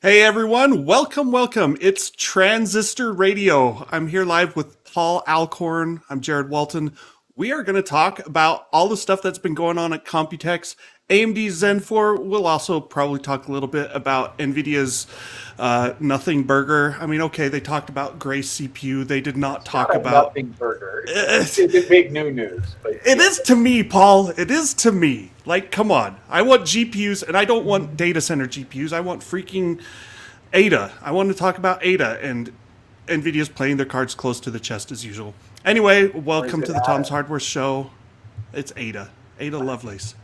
Hey everyone, welcome. It's Transistor Radio. I'm here live with Paul Alcorn. I'm Jared Walton. We are going to talk about all the stuff that's been going on at Computex. AMD Zen 4. We'll also probably talk a little bit about Nvidia's Nothing Burger. I mean, okay, they talked about Grace CPU. They did not talk Not a about. nothing burger. It's a big new news. But It is to me, Paul. It is to me. Like, come on. I want GPUs, and I don't want data center GPUs. I want freaking Ada. I want to talk about Ada, and Nvidia's playing their cards close to the chest as usual. Anyway, welcome it to the Tom's Hardware Show. It's Ada. Ada Lovelace.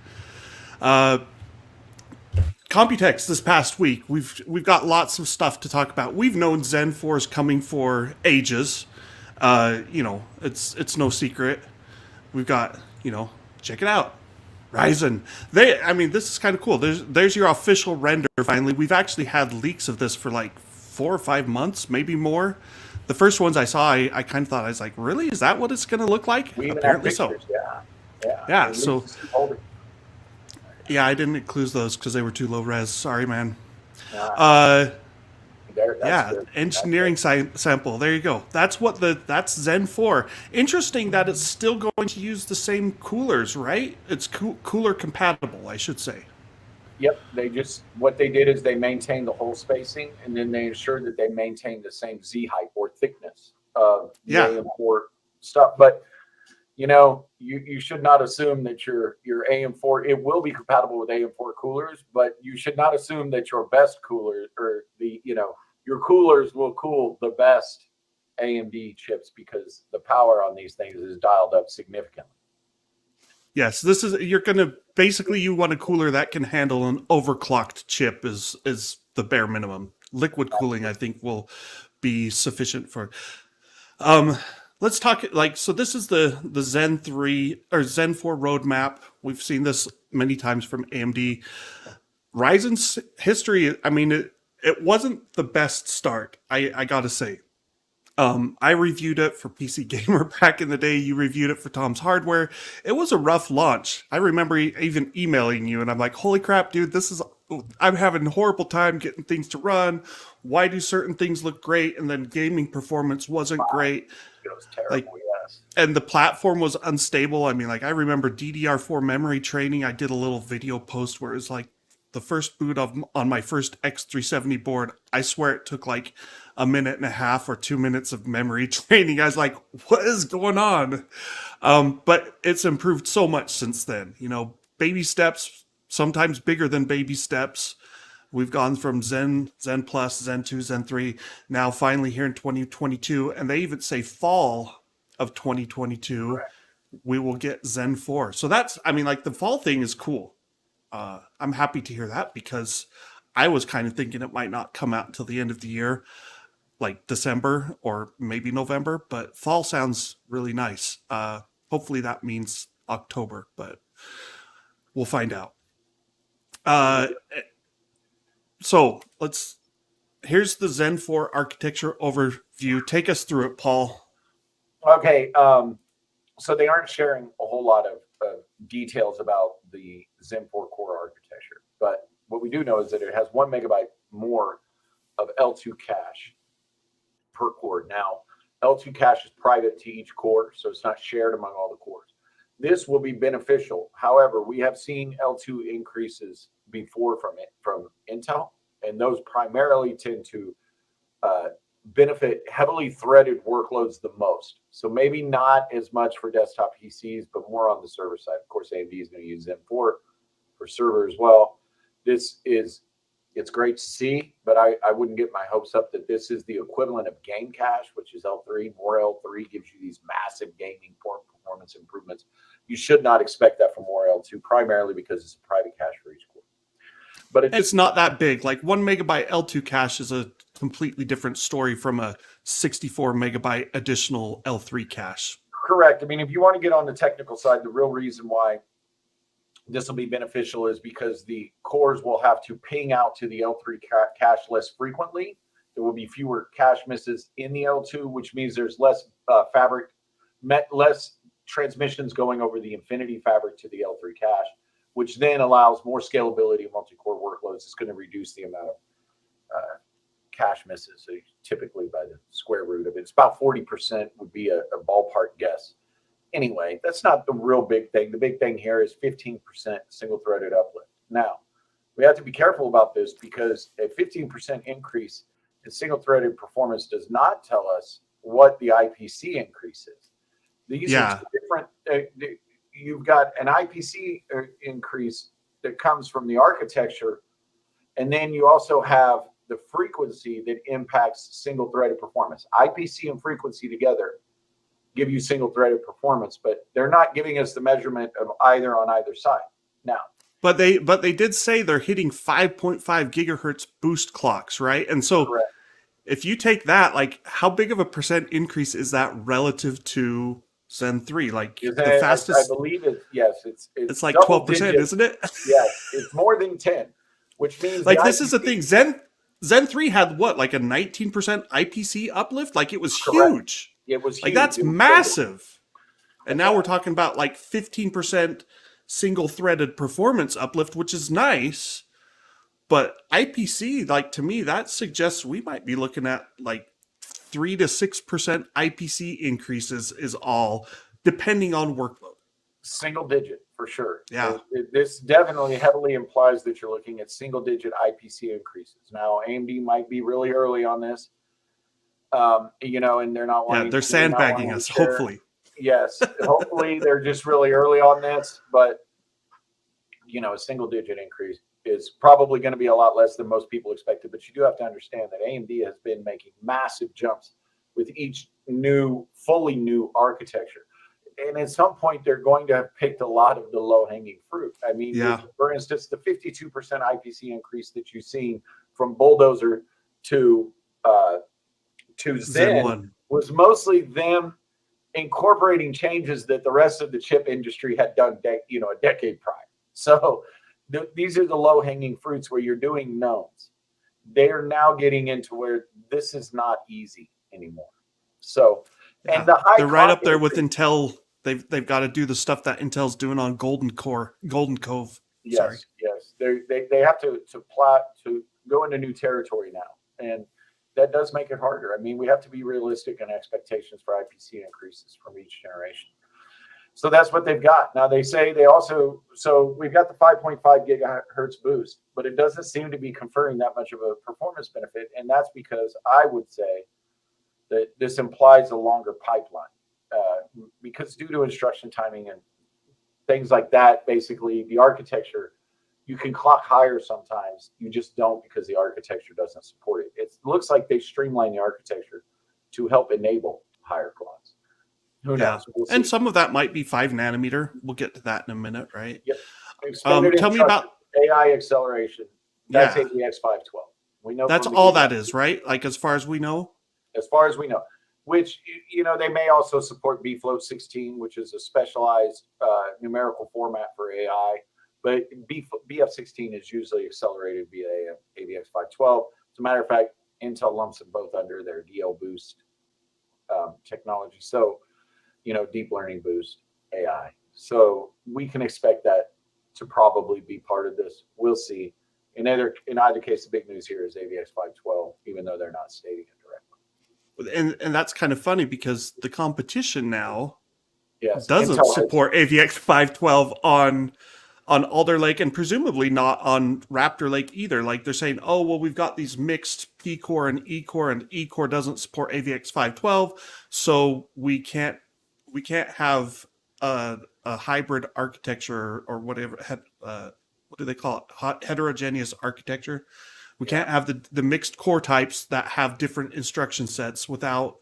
Computex this past week. We've got lots of stuff to talk about. We've known Zen 4 is coming for ages. It's no secret. We've got, check it out. Ryzen. This is kind of cool. There's your official render finally. We've actually had leaks of this for like 4 or 5 months, maybe more. The first ones I saw, I kind of thought, I was like, really? Is that what it's going to look like? we even have Apparently pictures. so. Yeah. Yeah, At so- least it's older. Yeah, I didn't include those because they were too low res. Sorry, man. That's Yeah, good. engineering sample. There you go. That's Zen 4. Interesting that it's still going to use the same coolers, right? It's cooler compatible, I should say. Yep. What they did is they maintained the hole spacing, and then they ensured that they maintained the same Z height or thickness of the Yeah. AM4 stuff. But you should not assume that your AM4, it will be compatible with AM4 coolers, but you should not assume that your best cooler or your coolers will cool the best AMD chips, because the power on these things is dialed up significantly. Yes, you want a cooler that can handle an overclocked chip is the bare minimum. Liquid cooling, I think, will be sufficient for. Let's talk so. This is the Zen 3 or Zen 4 roadmap. We've seen this many times from AMD. Ryzen's history. I mean, it wasn't the best start. I gotta say. I reviewed it for PC Gamer back in the day. You reviewed it for Tom's Hardware. It was a rough launch. I remember even emailing you, and I'm like, "Holy crap, dude! I'm having a horrible time getting things to run. Why do certain things look great, and then gaming performance wasn't great? It was terrible, yes. And the platform was unstable. I mean, like, I remember DDR4 memory training. I did a little video post where it was like the first boot on my first X370 board. I swear it took like a minute and a half or 2 minutes of memory training. I was like, what is going on? But it's improved so much since then. Baby steps, sometimes bigger than baby steps. We've gone from Zen Plus, Zen 2, Zen 3, now finally here in 2022. And they even say fall of 2022, Correct. we will get Zen 4. So the fall thing is cool. I'm happy to hear that because I was kind of thinking it might not come out until the end of the year, like December or maybe November, but fall sounds really nice. Hopefully that means October, but we'll find out. So here's the Zen 4 architecture overview. Take us through it, Paul. Okay, so they aren't sharing a whole lot of details about the Zen 4 core architecture, but what we do know is that it has 1 megabyte more of L2 cache per core. Now, L2 cache is private to each core, so it's not shared among all the cores. This will be beneficial. However, we have seen L2 increases before from Intel, and those primarily tend to benefit heavily threaded workloads the most. So maybe not as much for desktop PCs, but more on the server side. Of course, AMD is going to use Zen 4 for server as well. It's great to see, but I wouldn't get my hopes up that this is the equivalent of game cache, which is L3. More L3 gives you these massive gaming performance improvements. You should not expect that from more L2, primarily because it's a private cache for each core. But It's not that big. Like 1 megabyte L2 cache is a completely different story from a 64 megabyte additional L3 cache. correct. I mean, if you want to get on the technical side, the real reason why this will be beneficial is because the cores will have to ping out to the L3 cache less frequently. There will be fewer cache misses in the L2, which means there's less less transmissions going over the Infinity fabric to the L3 cache, which then allows more scalability of multi-core workloads. It's going to reduce the amount of cache misses, so typically by the square root of it. It's about 40% would be a ballpark guess. Anyway, that's not the real big thing. The big thing here is 15% single-threaded uplift. Now, we have to be careful about this because a 15% increase in single-threaded performance does not tell us what the IPC increase is. These are two different. You've got an IPC increase that comes from the architecture, and then you also have the frequency that impacts single-threaded performance. IPC and frequency together give you single-threaded performance, but they're not giving us the measurement of either on either side. Now, but they did say they're hitting 5.5 gigahertz boost clocks, right? And so correct. If you take that, like, how big of a percent increase is that relative to Zen 3? Like, the fastest, I believe it's like double 12%, digits. isn't it? Yes, it's more than 10, which means Like, this is the thing. Zen 3 had what, like a 19% IPC uplift? Like, it was correct. huge. It was huge. Like, that's massive. And now we're talking about like 15% single-threaded performance uplift, which is nice. But IPC, like, to me, that suggests we might be looking at like 3 to 6% IPC increases is all, depending on workload. Single digit for sure. Yeah. This definitely heavily implies that you're looking at single digit IPC increases. Now, AMD might be really early on this, and they're not wanting. Yeah, they're sandbagging us. Hopefully. Yes, hopefully they're just really early on this, but a single digit increase is probably going to be a lot less than most people expected. But you do have to understand that AMD has been making massive jumps with each fully new architecture. And at some point, they're going to have picked a lot of the low-hanging fruit. I mean, for instance, the 52% IPC increase that you've seen from Bulldozer to Zen 1 was mostly them incorporating changes that the rest of the chip industry had done, a decade prior. So these are the low-hanging fruits where you're doing knowns. They are now getting into where this is not easy anymore. So, and they're right up there with Intel. They've got to do the stuff that Intel's doing on Golden Cove. Yes, yes. They have to plot to go into new territory now, and that does make it harder. I mean, we have to be realistic in expectations for IPC increases from each generation. So that's what they've got. Now they say so we've got the 5.5 gigahertz boost, but it doesn't seem to be conferring that much of a performance benefit. And that's because I would say that this implies a longer pipeline because due to instruction timing and things like that, basically the architecture, you can clock higher sometimes. You just don't because the architecture doesn't support it. It looks like they streamlined the architecture to help enable higher clocks. Who knows? We'll and some of that might be 5 nanometer. We'll get to that in a minute, right? Yep. Tell me about AI acceleration. That's AVX512. We know that's all that is, right? Like, as far as we know. As far as we know, which they may also support bfloat 16, which is a specialized numerical format for AI. But BF16 is usually accelerated via AVX512. As a matter of fact, Intel lumps them both under their DL Boost technology. So, deep learning boost AI. So we can expect that to probably be part of this. We'll see. In either case, the big news here is AVX512, even though they're not stating it directly. And that's kind of funny because the competition now doesn't Intel support AVX512 on Alder Lake and presumably not on Raptor Lake either. Like, they're saying, oh, well, we've got these mixed P-core and E-core doesn't support AVX512, so we can't have a hybrid architecture or whatever. What do they call it? Heterogeneous architecture. We can't have the mixed core types that have different instruction sets without.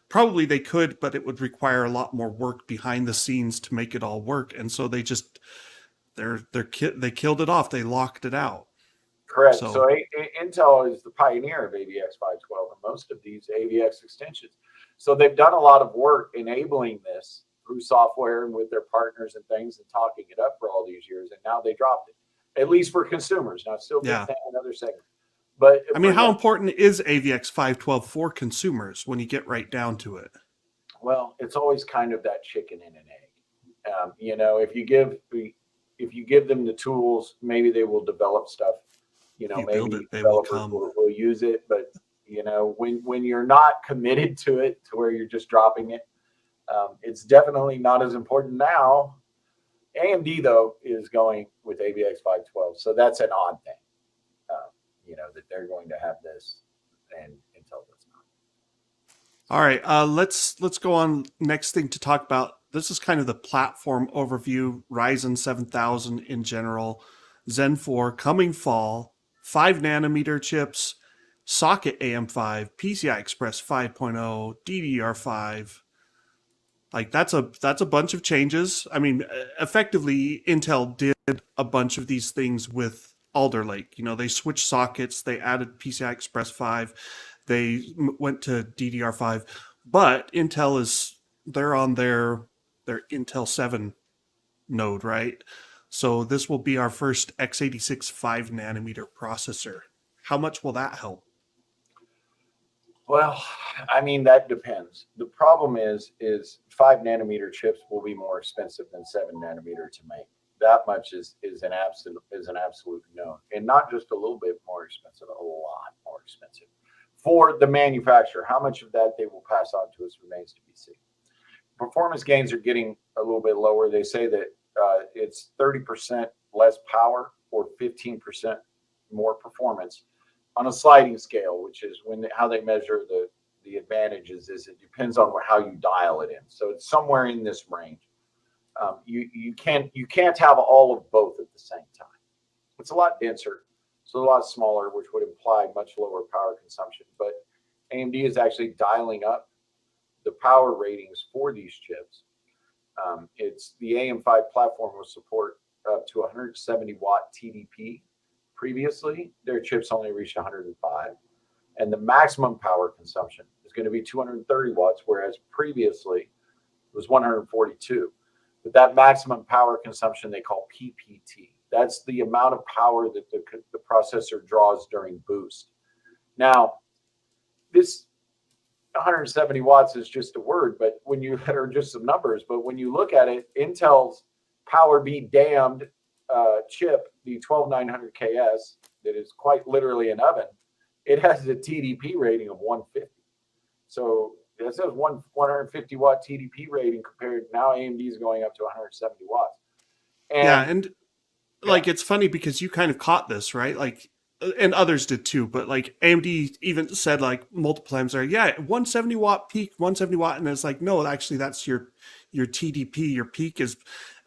Probably they could, but it would require a lot more work behind the scenes to make it all work. And so they just they killed it off. They locked it out. Correct. So Intel is the pioneer of AVX512 and most of these AVX extensions. So they've done a lot of work enabling this through software and with their partners and things and talking it up for all these years. And now they dropped it, at least for consumers. Now, it's still big thing, another segment. But I mean, how important is AVX512 for consumers when you get right down to it? Well, it's always kind of that chicken and an egg. If you give them the tools, maybe they will develop stuff. Maybe developers will use it. But You know, when you're not committed to it, to where you're just dropping it, it's definitely not as important now. AMD though is going with AVX 512, so that's an odd thing. You know, that they're going to have this, and Intel does not. All right, let's go on. Next thing to talk about. This is kind of the platform overview. Ryzen 7000 in general, Zen 4 coming fall, 5 nanometer chips, socket AM5, PCI Express 5.0, DDR5. Like that's a bunch of changes. I mean, effectively, Intel did a bunch of these things with Alder Lake. You know, they switched sockets, they added PCI Express 5, they went to DDR5, but Intel is they're on their Intel 7 node, right? So this will be our first x86 5 nanometer processor. How much will that help? Well, I mean that depends. The problem is 5 nanometer chips will be more expensive than 7 nanometer to make. That much is an absolute known, and not just a little bit more expensive, a lot more expensive for the manufacturer. How much of that they will pass on to us remains to be seen. Performance gains are getting a little bit lower. They say that it's 30% less power or 15% more performance on a sliding scale, which is how they measure the advantages. Is it depends on how you dial it in. So it's somewhere in this range. You can't have all of both at the same time. It's a lot denser, so a lot smaller, which would imply much lower power consumption. But AMD is actually dialing up the power ratings for these chips. It's the AM5 platform will support up to 170 watt TDP. Previously, their chips only reached 105, and the maximum power consumption is going to be 230 watts, whereas previously it was 142. But that maximum power consumption they call PPT. That's the amount of power that the processor draws during boost. Now, this 170 watts is just a word, but when you are just some numbers, but when you look at it, Intel's power be damned chip, the 12900KS, that is quite literally an oven, it has a TDP rating of 150. So it says 150 watt TDP rating compared now AMD is going up to 170 watts. And like it's funny because you kind of caught this, right? Like and others did too, but like AMD even said like multiple times there, 170 watt peak, 170 watt, and it's like, no, actually that's your TDP, your peak is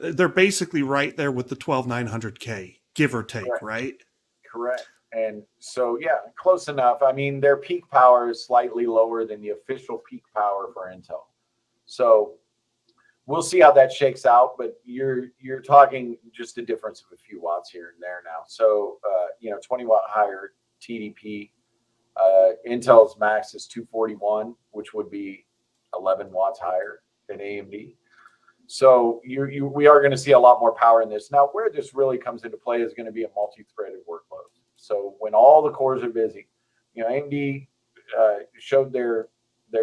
they're basically right there with the 12900K, give or take, Correct. right? Correct. And so, close enough. I mean, their peak power is slightly lower than the official peak power for Intel. So we'll see how that shakes out, but you're talking just a difference of a few watts here and there now. So, 20 watt higher TDP. Intel's max is 241, which would be 11 watts higher than AMD. So we are going to see a lot more power in this. Now, where this really comes into play is going to be a multi-threaded workload. So when all the cores are busy, AMD showed their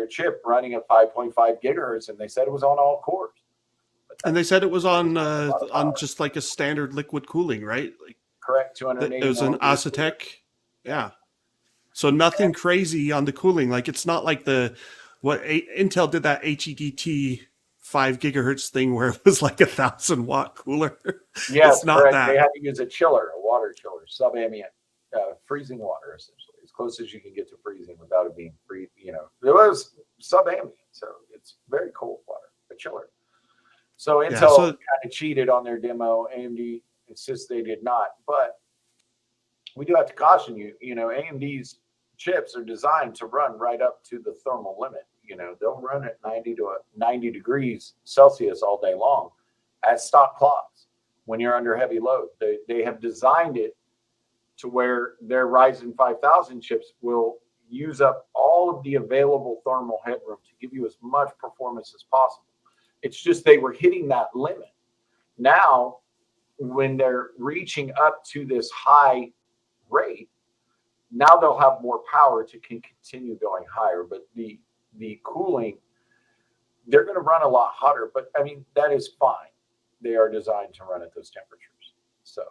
chip running at 5.5 gigahertz, and they said it was on all cores. And they said it was on just like a standard liquid cooling, right? Like, correct, 280. It was an Asetek, yeah. So nothing crazy on the cooling. Like it's not like Intel did that HEDT 5 gigahertz thing where it was like 1,000 watt cooler. Yes, it's not correct. that. They had to use a chiller, a water chiller, sub-ambient, freezing water, essentially, as close as you can get to freezing without it being free. It was sub-ambient, so it's very cold water, a chiller. So Intel kind of cheated on their demo. AMD insists they did not, but we do have to caution you. AMD's chips are designed to run right up to the thermal limit. They'll run at 90 degrees Celsius all day long at stock clocks when you're under heavy load. They have designed it to where their Ryzen 5000 chips will use up all of the available thermal headroom to give you as much performance as possible. It's just they were hitting that limit. Now, when they're reaching up to this high rate, now they'll have more power to continue going higher. But the cooling, they're going to run a lot hotter. But I mean, that is fine. They are designed to run at those temperatures. So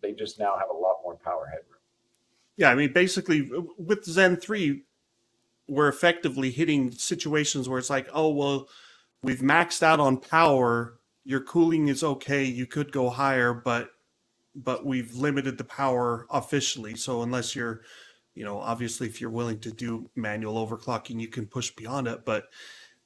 they just now have a lot more power headroom. Yeah, I mean, basically with Zen 3, we're effectively hitting situations where it's like, oh, well, we've maxed out on power. Your cooling is okay. You could go higher, but we've limited the power officially. So unless you're, obviously if you're willing to do manual overclocking, you can push beyond it. But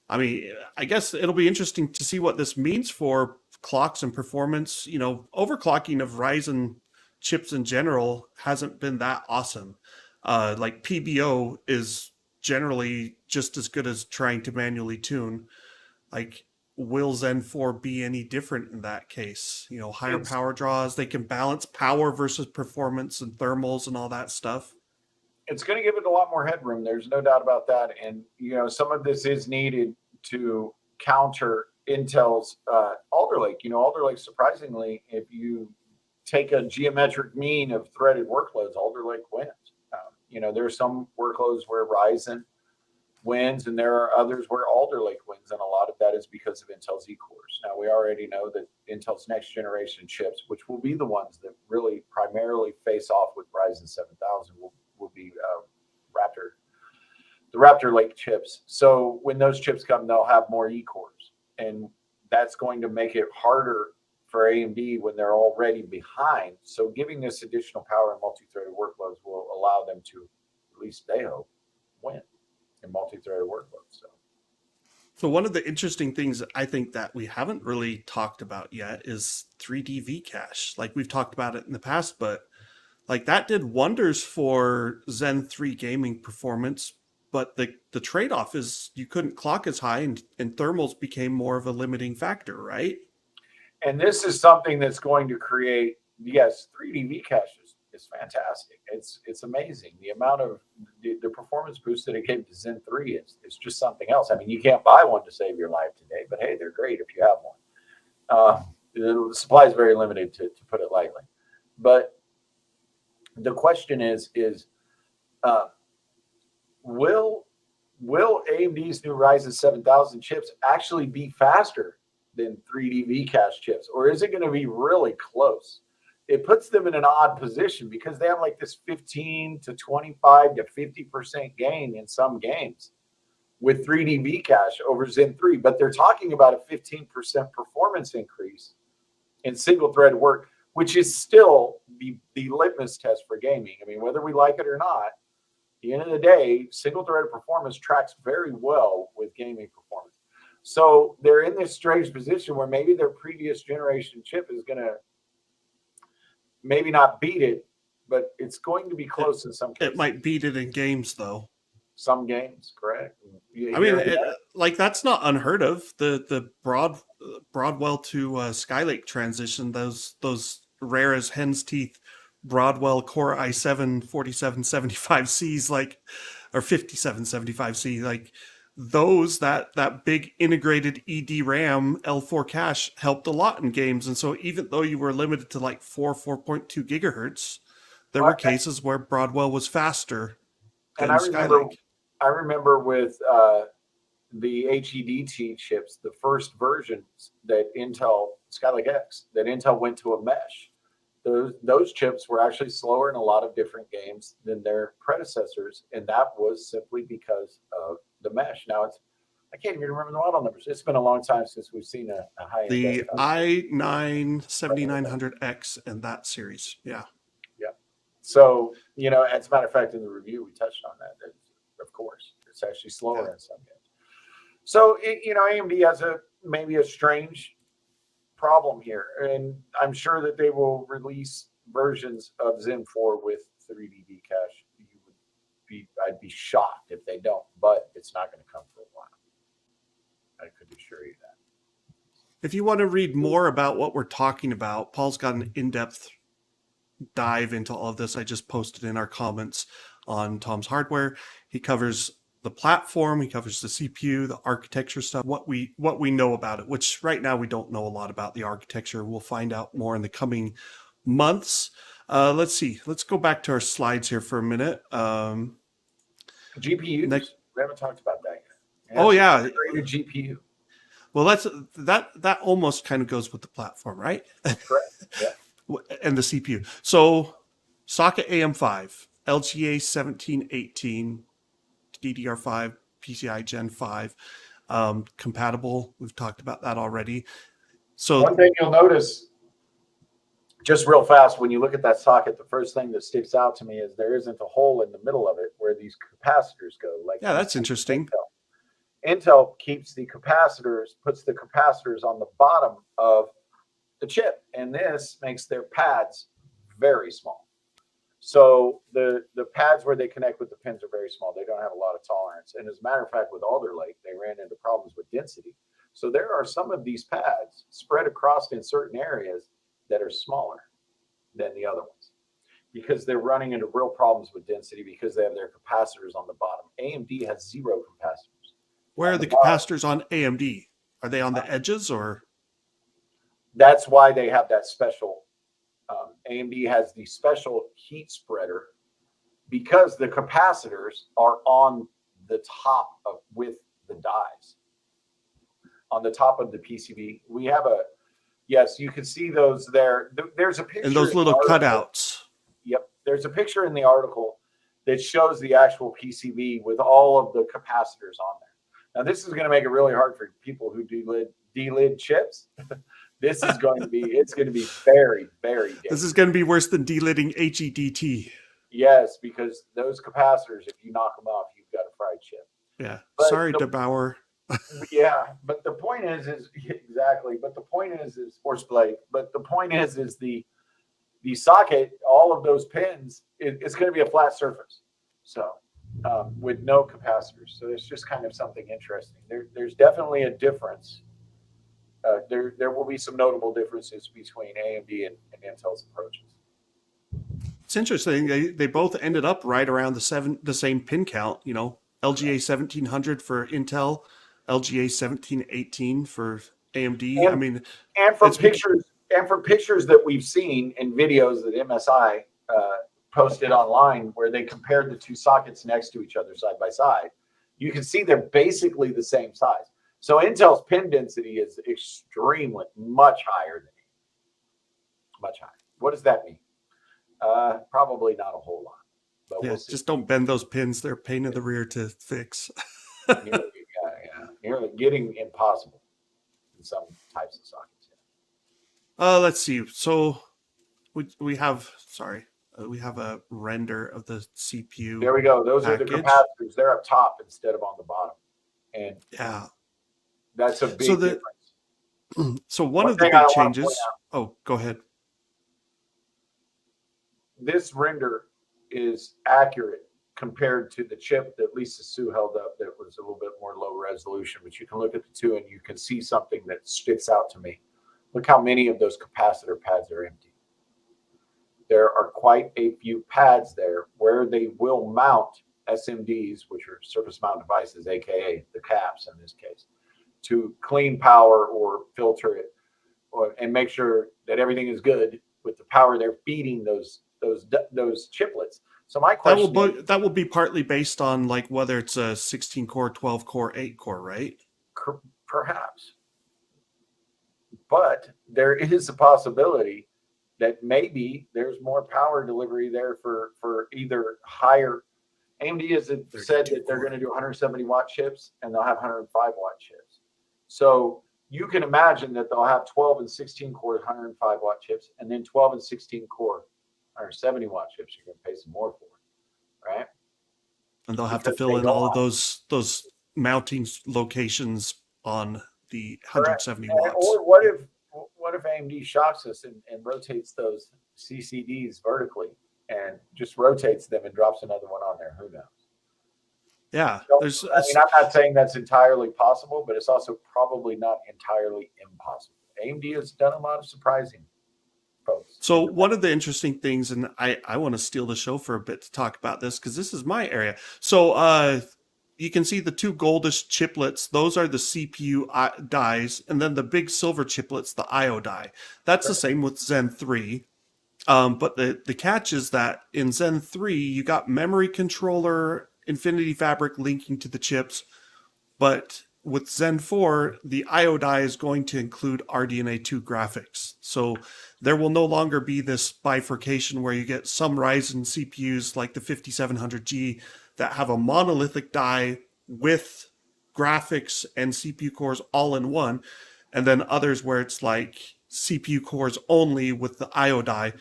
I mean, I guess it'll be interesting to see what this means for clocks and performance. Overclocking of Ryzen chips in general hasn't been that awesome. Like PBO is generally just as good as trying to manually tune. Like, will Zen 4 be any different in that case? Higher It's power draws, they can balance power versus performance and thermals and all that stuff. it's going to give it a lot more headroom. There's no doubt about that. And some of this is needed to counter Intel's Alder Lake. Alder Lake, surprisingly, if you take a geometric mean of threaded workloads, Alder Lake wins. There are some workloads where Ryzen wins, and there are others where Alder Lake wins, and a lot of that is because of Intel's E-cores. Now, we already know that Intel's next generation chips, which will be the ones that really primarily face off with Ryzen 7000, will be the Raptor Lake chips. So when those chips come, they'll have more E-cores, and that's going to make it harder for AMD when they're already behind. So giving this additional power in multi-threaded workloads will allow them to, at least they hope, win in multi-threaded workloads. So one of the interesting things I think that we haven't really talked about yet is 3D V-cache. Like, we've talked about it in the past, but like that did wonders for Zen 3 gaming performance. But the trade-off is you couldn't clock as high, and thermals became more of a limiting factor, right? And this is something that's going to create, yes, 3D V-cache is fantastic. It's amazing. The amount of the performance boost that it gave to Zen 3 is just something else. I mean, you can't buy one to save your life today, but hey, they're great if you have one. The supply is very limited, to put it lightly. But the question is will AMD's new Ryzen 7000 chips actually be faster than 3D V-cache chips, or is it going to be really close? It puts them in an odd position because they have like this 15 to 25 to 50% gain in some games with 3D V-cache over Zen 3, but they're talking about a 15% performance increase in single thread work, which is still the litmus test for gaming. I mean, whether we like it or not, at the end of the day, single threaded performance tracks very well with gaming performance. So they're in this strange position where maybe their previous generation chip is going to maybe not beat it, but it's going to be close in some cases. It might beat it in games, though. Some games, correct? I mean, like, that's not unheard of. The Broadwell to Skylake transition, those rare as hen's teeth Broadwell Core i7 4775Cs, like, or 5775C, like those, that big integrated EDRAM L4 cache helped a lot in games. And so even though you were limited to like 4.2 gigahertz, there were cases where Broadwell was faster than Skylake. I remember with the HEDT chips, the first versions that Intel, Skylake X, that Intel went to a mesh. Those chips were actually slower in a lot of different games than their predecessors, and that was simply because of the mesh. Now I can't even remember the model numbers. It's been a long time since we've seen a high-end. The i9 7900X and that series, yeah. So, as a matter of fact, in the review, we touched on that. Of course, it's actually slower in some games. So, AMD has maybe a strange problem here, and I'm sure that they will release versions of Zen 4 with 3D V-cache. I'd be shocked if they don't, but it's not going to come for a while. I could assure you that. If you want to read more about what we're talking about, Paul's got an in-depth dive into all of this. I just posted in our comments on Tom's Hardware. He covers the platform, he covers the CPU, the architecture stuff, what we know about it, which right now we don't know a lot about the architecture. We'll find out more in the coming months. Let's see. Let's go back to our slides here for a minute. GPUs. We haven't talked about that yet. Oh yeah, GPU. Well, that almost kind of goes with the platform, right? Correct. Yeah. And the CPU. So, socket AM5, LGA 1718, DDR5, PCI Gen 5 compatible. We've talked about that already. So one thing you'll notice, just real fast, when you look at that socket, the first thing that sticks out to me is there isn't a hole in the middle of it where these capacitors go. Like, yeah, that's interesting. Intel keeps the capacitors, puts the capacitors on the bottom of the chip, and this makes their pads very small. So the pads where they connect with the pins are very small. They don't have a lot of tolerance. And as a matter of fact, with Alder Lake, they ran into problems with density. So there are some of these pads spread across in certain areas that are smaller than the other ones because they're running into real problems with density because they have their capacitors on the bottom. AMD has 0 capacitors. Where are the capacitors on AMD? Are they on the edges or? That's why they have that special. AMD has the special heat spreader because the capacitors are on the top of with the dies. On the top of the PCB, we have a, yes, you can see those there. There's a picture. And those little cutouts. Yep. There's a picture in the article that shows the actual PCB with all of the capacitors on there. Now, this is going to make it really hard for people who delid chips. This is going to be, it's going to be very, very dangerous. This is going to be worse than delidding HEDT. Yes, because those capacitors, if you knock them off, you've got a fried chip. Yeah. But sorry, DeBauer. Yeah, but the point is exactly. But the point is Force Blade. But the point is the socket, all of those pins, it's going to be a flat surface. So with no capacitors. So it's just kind of something interesting. There's definitely a difference. There will be some notable differences between AMD and Intel's approaches. It's interesting. They both ended up right around the same pin count. You know, LGA 1700 for Intel, LGA 1718 for AMD. And from pictures that we've seen in videos that MSI posted online, where they compared the two sockets next to each other side by side, you can see they're basically the same size. So Intel's pin density is extremely much higher than AMD. Much higher. What does that mean? Probably not a whole lot. But yeah, we'll see. Just don't bend those pins. They're a pain in the rear to fix. Nearly getting impossible in some types of sockets. Let's see. So we have a render of the CPU. There we go. Those package. Are the capacitors. They're up top instead of on the bottom. And yeah, that's a big difference. So one of the big changes. Oh, go ahead. This render is accurate compared to the chip that Lisa Sue held up that was a little bit more low resolution, but you can look at the two and you can see something that sticks out to me. Look how many of those capacitor pads are empty. There are quite a few pads there where they will mount SMDs, which are surface mount devices, aka the caps in this case, to clean power or filter it and make sure that everything is good with the power they're feeding those chiplets. So my question that will be partly based on like whether it's a 16 core, 12 core, 8 core, right? Perhaps. But there is a possibility that maybe there's more power delivery there for either higher. AMD has said that they're going to do 170 watt chips and they'll have 105 watt chips. So you can imagine that they'll have 12 and 16 core 105 watt chips, and then 12 and 16 core or 70 watt chips you're going to pay some more for, right? And they'll have to fill in all of those mounting locations on the 170 watts. Or what if AMD shocks us and rotates those CCDs vertically and just rotates them and drops another one on there? Who knows? Yeah, I'm not saying that's entirely possible, but it's also probably not entirely impossible. AMD has done a lot of surprising folks. So one of the interesting things, and I want to steal the show for a bit to talk about this because this is my area. So you can see the two goldish chiplets. Those are the CPU dies, and then the big silver chiplets, the IO die. That's the same with Zen 3. But the catch is that in Zen 3, you got memory controller, Infinity Fabric linking to the chips, but with Zen 4, the IO die is going to include RDNA 2 graphics. So there will no longer be this bifurcation where you get some Ryzen CPUs like the 5700G that have a monolithic die with graphics and CPU cores all in one, and then others where it's like CPU cores only with the IO die.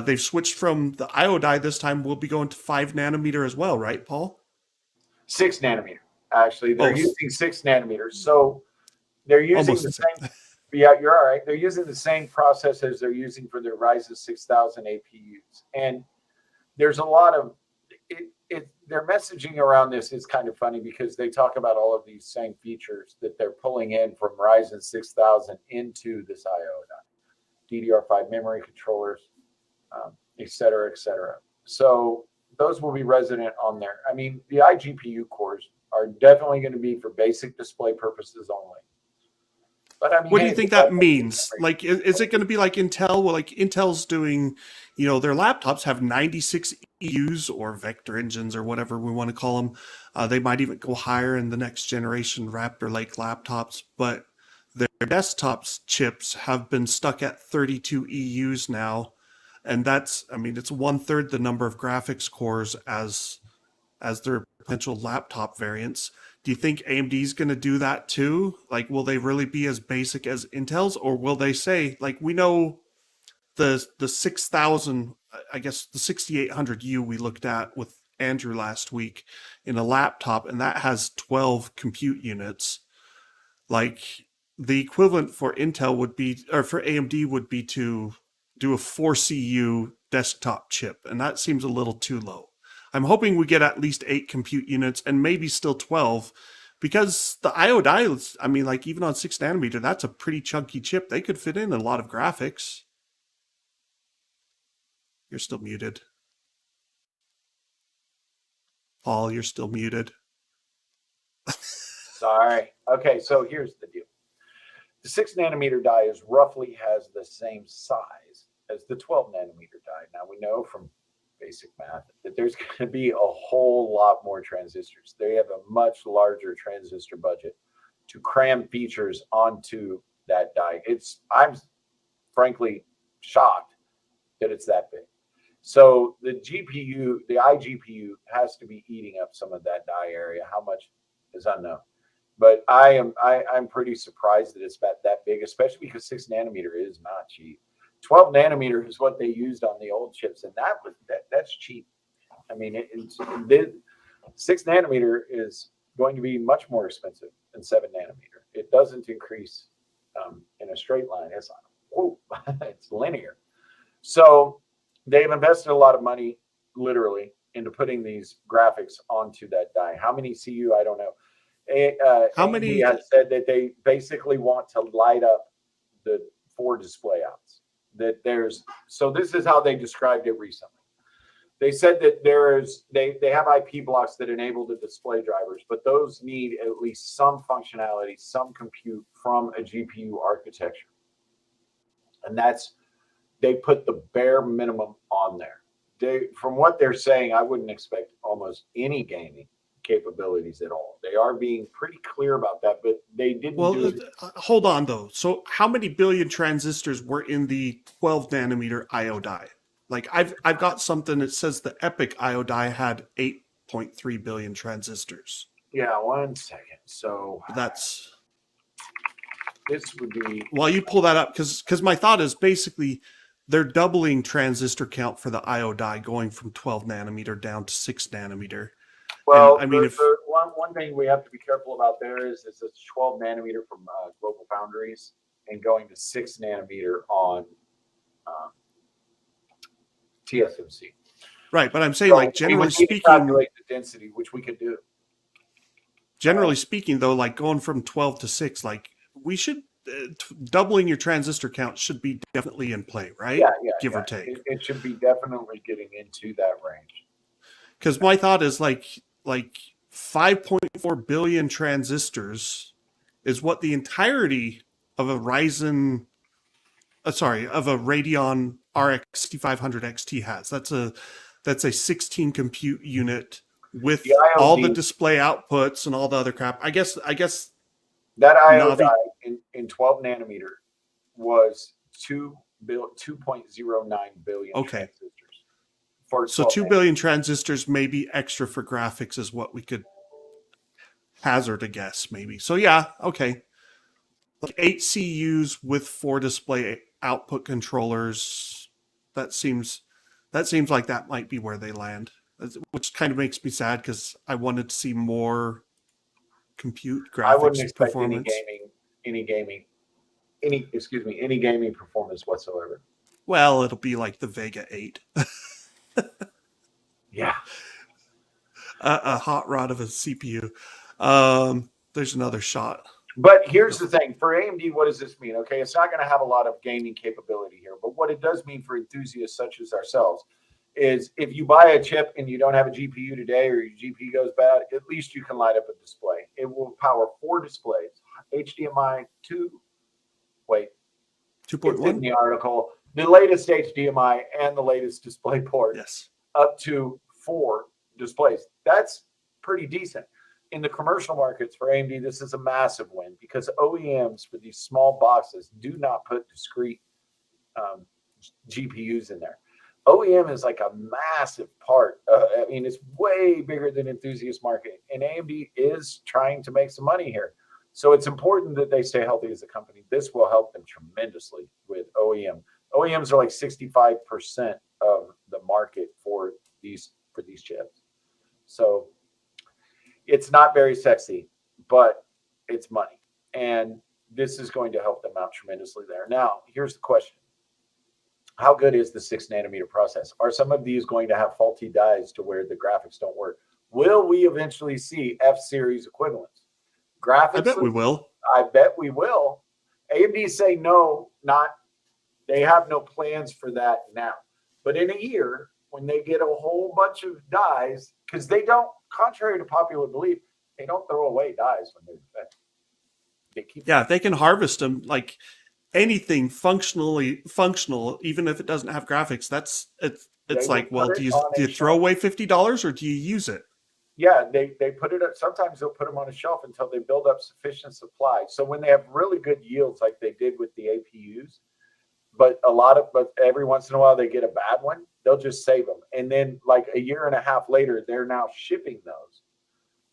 They've switched from the IO die this time. We'll be going to 5 nanometer as well, right, Paul? 6 nanometer. Actually, they're Oh, using 6 nanometers. So they're using almost the the same. same. Yeah, you're all right. They're using the same process as they're using for their Ryzen 6000 APUs. And there's a lot of their messaging around this is kind of funny because they talk about all of these same features that they're pulling in from Ryzen 6000 into this IO die. DDR5 memory controllers, et cetera, et cetera. So those will be resident on there. I mean, the iGPU cores are definitely going to be for basic display purposes only. But I mean, What do you think that means? Like, is it going to be like Intel? Well, like Intel's doing, their laptops have 96 EUs or vector engines or whatever we want to call them. They might even go higher in the next generation Raptor Lake laptops, but their desktops chips have been stuck at 32 EUs now. And that's, I mean, it's 1/3 the number of graphics cores as their potential laptop variants. Do you think AMD is going to do that too? Like, will they really be as basic as Intel's, or will they say, like, we know the 6000, I guess the 6800U we looked at with Andrew last week in a laptop, and that has 12 compute units. Like, the equivalent for Intel would be, or for AMD would be to do a 4CU desktop chip, and that seems a little too low. I'm hoping we get at least 8 compute units and maybe still 12, because the IO die, I mean, like even on 6 nanometer, that's a pretty chunky chip. They could fit in a lot of graphics. You're still muted. Paul, you're still muted. Sorry. Okay, so here's the deal. The 6 nanometer die is roughly has the same size as the 12 nanometer die. Now we know from basic math that there's going to be a whole lot more transistors. They have a much larger transistor budget to cram features onto that die. I'm frankly shocked that it's that big. So the GPU, the iGPU has to be eating up some of that die area. How much is unknown. But I'm pretty surprised that it's that big, especially because 6 nanometer is not cheap. 12 nanometer is what they used on the old chips, and that's cheap. I mean, 6 nanometer is going to be much more expensive than 7 nanometer. It doesn't increase in a straight line. It's linear. So they've invested a lot of money, literally, into putting these graphics onto that die. How many CU? I don't know. How many has said that they basically want to light up the 4 display outs. So this is how they described it recently. They said that they have IP blocks that enable the display drivers, but those need at least some functionality, some compute from a GPU architecture. And they put the bare minimum on there. From what they're saying, I wouldn't expect almost any gaming capabilities at all. They are being pretty clear about that, but they didn't do it. Hold on though. So how many billion transistors were in the 12 nanometer IO die? Like I've got something that says the Epic IO die had 8.3 billion transistors. Yeah, 1 second. So this would be, while you pull that up, because my thought is basically they're doubling transistor count for the IO die, going from 12 nanometer down to 6 nanometer. Well, I mean, one thing we have to be careful about there is it's 12 nanometer from Global Foundries and going to 6 nanometer on TSMC. Right, but I'm saying, like, generally speaking, calculate the density, which we could do. Generally speaking, though, like going from 12 to 6, like we should doubling your transistor count should be definitely in play, right? Yeah, give or take. It should be definitely getting into that range. Because my thought is like 5.4 billion transistors is what the entirety of a Radeon RX 6500 XT has. That's a 16 compute unit with all the display outputs and all the other crap. I guess That IO Navi. die in 12 nanometer was 2.09 billion Okay. transistors for So 12 2 nanometer. billion transistors, maybe extra for graphics is what we could hazard a guess, maybe. So yeah, okay. Like 8 CUs with 4 display output controllers. That seems like that might be where they land, which kind of makes me sad because I wanted to see more compute I wouldn't graphics expect performance. any gaming, any gaming performance whatsoever. Well, it'll be like the Vega 8, Yeah. a hot rod of a CPU. There's another shot. But here's the thing for AMD, what does this mean? Okay, it's not going to have a lot of gaming capability here, but what it does mean for enthusiasts such as ourselves is if you buy a chip and you don't have a GPU today or your GPU goes bad, at least you can light up a display. It will power 4 displays, HDMI 2. Wait, it's in 2.1? the article. The latest HDMI and the latest display port, Yes. up to 4 displays. That's pretty decent. In the commercial markets for AMD, this is a massive win because OEMs for these small boxes do not put discrete GPUs in there. OEM is like a massive part. I mean, it's way bigger than enthusiast market, and AMD is trying to make some money here. So it's important that they stay healthy as a company. This will help them tremendously with OEM. OEMs are like 65% of the market for these chips. So it's not very sexy, but it's money. And this is going to help them out tremendously there. Now, here's the question. How good is the 6 nanometer process? Are some of these going to have faulty dies to where the graphics don't work? Will we eventually see F-series equivalents? Graphics, I bet we will. I bet we will. AMD say no, they have no plans for that now. But in a year, when they get a whole bunch of dies, because they don't, contrary to popular belief, they don't throw away dies when they're defective. They keep Yeah, they can harvest them like anything functional, even if it doesn't have graphics. It's like, well, do you throw away $50 or do you use it? Yeah, they put it up. Sometimes they'll put them on a shelf until they build up sufficient supply. So when they have really good yields, like they did with the APUs, but every once in a while they get a bad one, they'll just save them. And then like a year and a half later, they're now shipping those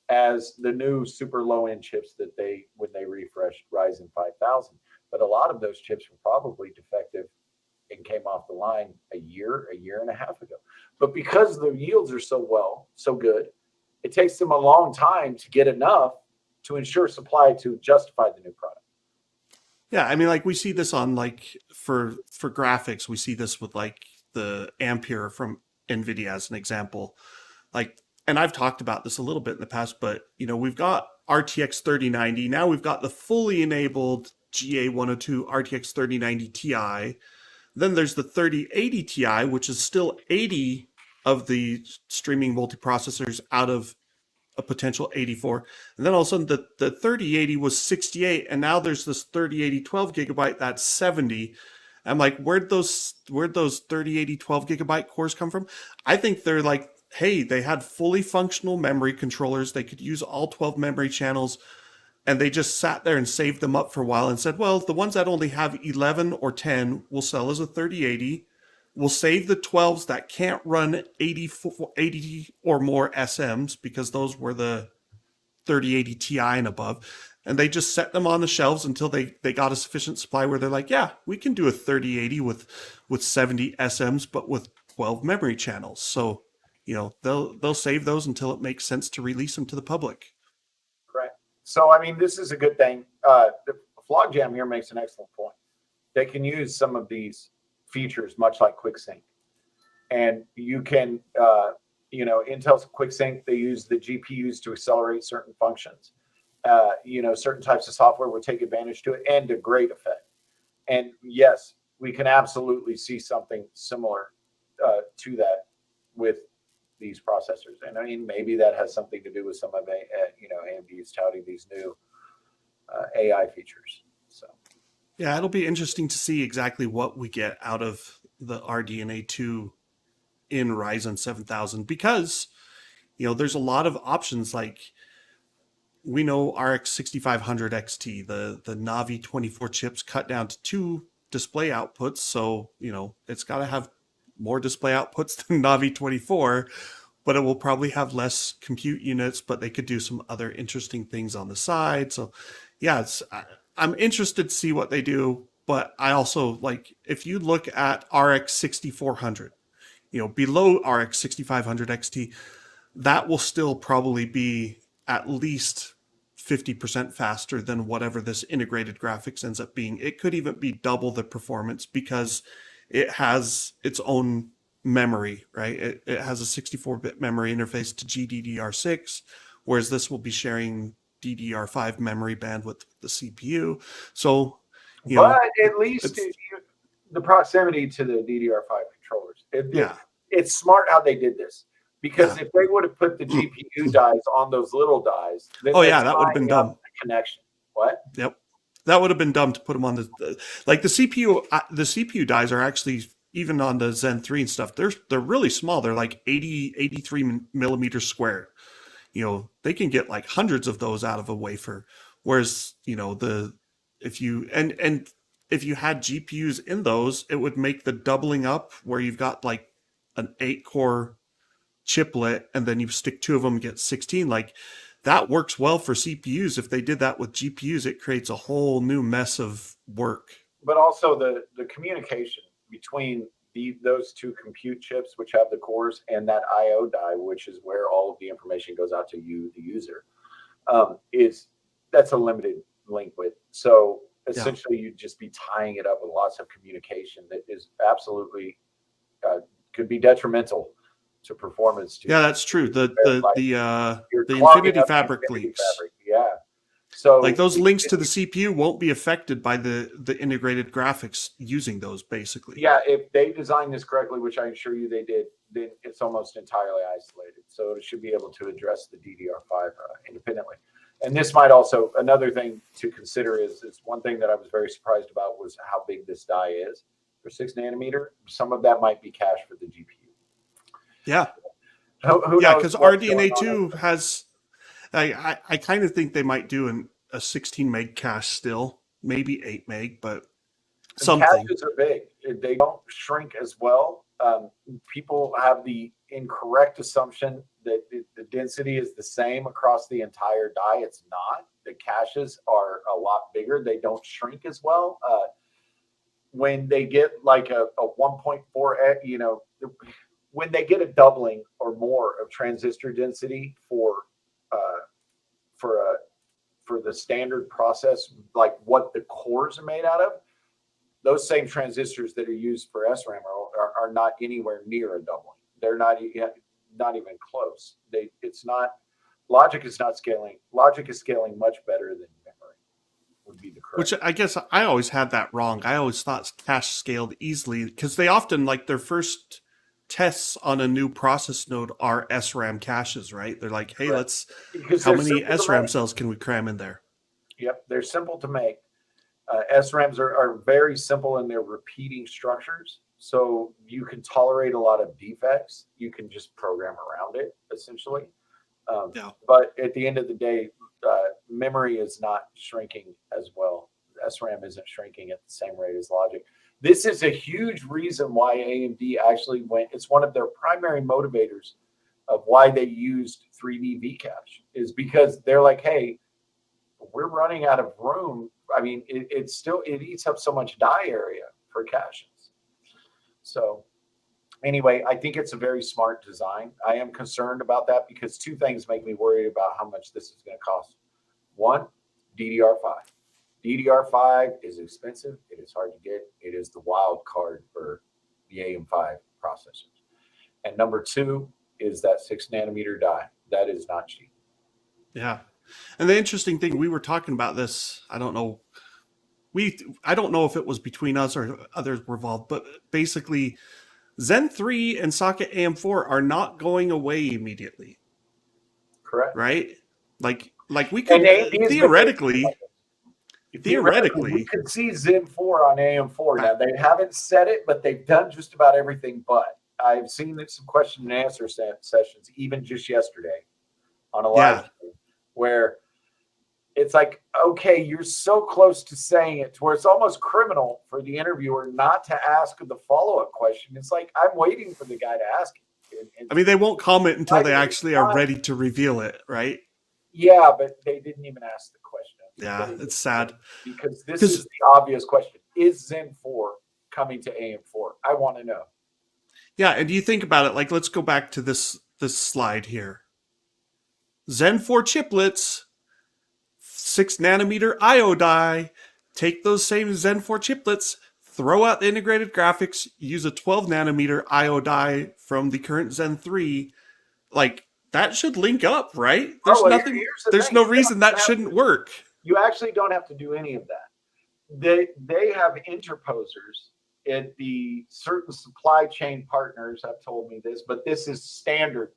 as the new super low end chips that when they refreshed Ryzen 5000. But a lot of those chips were probably defective and came off the line a year and a half ago. But because the yields are so good, it takes them a long time to get enough to ensure supply to justify the new product. Yeah, I mean, like we see this on like for graphics, we see this with like the Ampere from Nvidia as an example. Like, and I've talked about this a little bit in the past, but we've got RTX 3090. Now we've got the fully enabled GA102 RTX 3090 Ti. Then there's the 3080 Ti, which is still 80 of the streaming multiprocessors out of a potential 84. And then all of a sudden the 3080 was 68, and now there's this 3080 12 gigabyte that's 70. I'm like, where'd those 3080 12 gigabyte cores come from? I think they're like, hey, they had fully functional memory controllers. They could use all 12 memory channels, and they just sat there and saved them up for a while and said, well, the ones that only have 11 or 10 will sell as a 3080. We'll save the 12s that can't run 80 or more SMs because those were the 3080 Ti and above. And they just set them on the shelves until they got a sufficient supply where they're like, yeah, we can do a 3080 with 70 SMs, but with 12 memory channels. So, they'll save those until it makes sense to release them to the public. Correct. So, I mean, this is a good thing. The Flog Jam here makes an excellent point. They can use some of these features much like QuickSync. And you can, Intel's QuickSync, they use the GPUs to accelerate certain functions. Certain types of software will take advantage to it and to great effect. And yes, we can absolutely see something similar to that with these processors. And I mean, maybe that has something to do with some of AMD's touting these new AI features. So yeah, it'll be interesting to see exactly what we get out of the RDNA 2 in Ryzen 7000 because there's a lot of options. Like we know RX 6500 XT, the Navi 24 chips cut down to 2 display outputs. So, it's got to have more display outputs than Navi 24, but it will probably have less compute units, but they could do some other interesting things on the side. So, yeah, I'm interested to see what they do. But I also like, if you look at RX 6400, below RX 6500 XT, that will still probably be at least 50% faster than whatever this integrated graphics ends up being. It could even be double the performance because it has its own memory, right? It has a 64-bit memory interface to GDDR6, whereas this will be sharing DDR5 memory bandwidth with the CPU. So, But at least it's, the proximity to the DDR5 controllers. yeah. It's smart how they did this. Because Yeah. if they would have put the GPU dies on those little dies, then Oh, yeah, that would have been dumb. The connection. What? Yep. That would have been dumb to put them on like the CPU. The CPU dies are actually, even on the Zen 3 and stuff, they're really small. They're like 83 millimeters squared. They can get like hundreds of those out of a wafer. Whereas, if you had GPUs in those, it would make the doubling up where you've got like an 8-core chiplet and then you stick 2 of them and get 16. Like, that works well for CPUs. If they did that with GPUs, it creates a whole new mess of work. But also the communication between those 2 compute chips, which have the cores, and that IO die, which is where all of the information goes out to you, the user, that's a limited link width. So essentially, you'd just be tying it up with lots of communication that is absolutely could be detrimental to performance. Yeah, that's true. The Infinity Fabric leaks. Yeah. So like those links to the CPU won't be affected by the integrated graphics using those, basically. Yeah, if they designed this correctly, which I assure you they did, then it's almost entirely isolated. So it should be able to address the DDR5 independently. And this might also, another thing to consider is one thing that I was very surprised about was how big this die is for 6 nanometer. Some of that might be cache for the GPU. Yeah. Who yeah, because RDNA 2 has, I kind of think they might do a 16 meg cache still, maybe 8 meg, but something. Caches are big. They don't shrink as well. People have the incorrect assumption that the density is the same across the entire die. It's not. The caches are a lot bigger. They don't shrink as well. When they get like a 1.4, when they get a doubling or more of transistor density for the standard process, like what the cores are made out of, those same transistors that are used for SRAM are not anywhere near a doubling. They're not even close. Logic is not scaling. Logic is scaling much better than memory. Would be the correct. Which I guess I always had that wrong. I always thought cache scaled easily because they often, like, their first tests on a new process node are SRAM caches, right? They're like, hey, how many SRAM cells can we cram in there? Yep, they're simple to make. SRAMs are very simple in their repeating structures, so you can tolerate a lot of defects. You can just program around it, essentially. But at the end of the day, memory is not shrinking as well. SRAM isn't shrinking at the same rate as logic. This is a huge reason why AMD actually it's one of their primary motivators of why they used 3D V-cache, is because they're like, hey, we're running out of room. I mean, it eats up so much die area for caches. So anyway, I think it's a very smart design. I am concerned about that because 2 things make me worried about how much this is going to cost. One, DDR5. DDR5 is expensive. It is hard to get. It is the wild card for the AM5 processors. And number 2 is that 6 nanometer die. That is not cheap. Yeah. And the interesting thing, we were talking about this, I don't know if it was between us or others were involved, but basically Zen 3 and socket AM4 are not going away immediately. Correct. Right? Like we could theoretically we could see Zen 4 on AM4. Now, they haven't said it, but they've done just about everything but. I've seen some question and answer sessions, even just yesterday on a live stream, where It's like, okay, you're so close to saying it to where it's almost criminal for the interviewer not to ask the follow-up question. It's like, I'm waiting for the guy to ask it. I mean, they won't comment until they I- actually are ready to reveal it, right? Yeah, but they didn't even ask the question. Yeah, it's sad. Because this 'Cause- is the obvious question. Is Zen 4 coming to AM4? I want to know. Yeah, and you think about it, like let's go back to this slide here. Zen 4 chiplets, 6 nanometer IO die. Take those same Zen 4 chiplets, throw out the integrated graphics, use a 12 nanometer IO die from the current Zen 3. Like that should link up, right? There's well, nothing. here's the There's thing. no reason that shouldn't work. You actually don't have to do any of that. They have interposers at the certain supply chain partners have told me this, but this is standard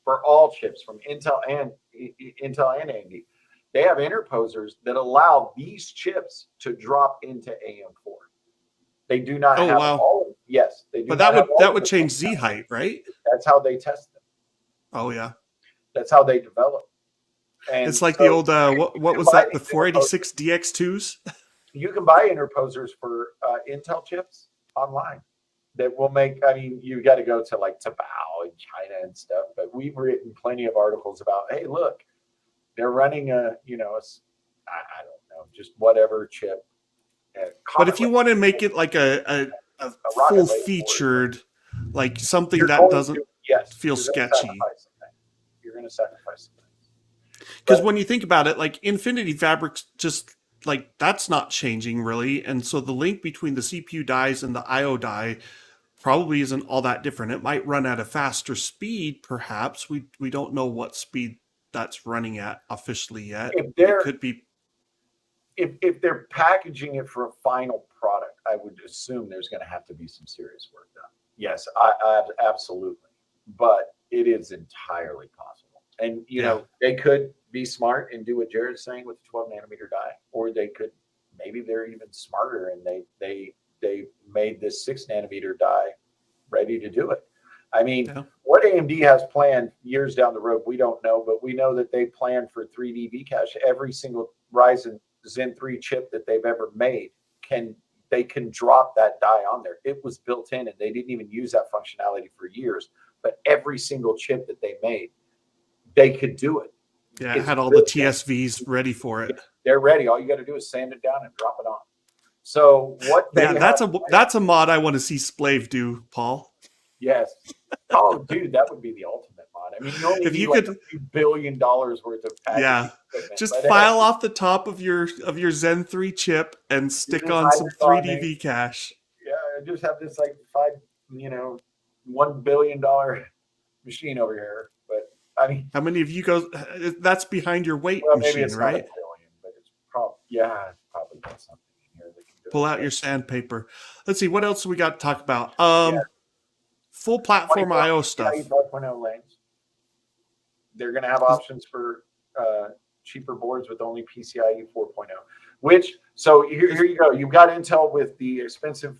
for all chips from Intel and AMD. They have interposers that allow these chips to drop into AM4. They do not have all of them. Yes, they do. But not that would change Z height, right? That's how they test them. Oh yeah. That's how they develop. And it's like the old what was that? The 486 DX2s? You can buy interposers for Intel chips online that will make, I mean, you got to go to like Tabao in China and stuff, but we've written plenty of articles about, hey, look, they're running I don't know, just whatever chip. But if you want to make it like a full featured, like something that doesn't feel sketchy. You're going to sacrifice something. Because when you think about it, like Infinity Fabric's just like that's not changing really, and so the link between the CPU dies and the IO die probably isn't all that different. It might run at a faster speed, perhaps. We don't know what speed that's running at officially yet. It could be. If they're packaging it for a final product, I would assume there's going to have to be some serious work done. Yes, I absolutely, but it is entirely possible. And you know, they could be smart and do what Jared's saying with the 12 nanometer die, or they could maybe they're even smarter and they made this 6 nanometer die ready to do it. I mean, what AMD has planned years down the road, we don't know, but we know that they plan for 3D V-cache. Every single Ryzen Zen 3 chip that they've ever made can drop that die on there. It was built in, and they didn't even use that functionality for years. But every single chip that they made, they could do it. Yeah, it had all the TSVs ready for it. They're ready. All you got to do is sand it down and drop it on. So what? That's a mod I want to see Splave do, Paul. Yes. Oh, dude, that would be the ultimate mod. I mean, you only need like $2 billion worth of packaging. Yeah, just file off the top of your Zen 3 chip and stick on some 3D V-cache. Yeah, just have this like $1 billion machine over here. But I mean, how many of you go? That's behind your weight machine, maybe it's right? Not $1 billion, but it's probably got something in here that can do Pull out your sandpaper. Let's see what else we got to talk about. Full platform IO stuff. 5.0 lanes. They're going to have options for cheaper boards with only PCIe 4.0. So here you go. You've got Intel with the expensive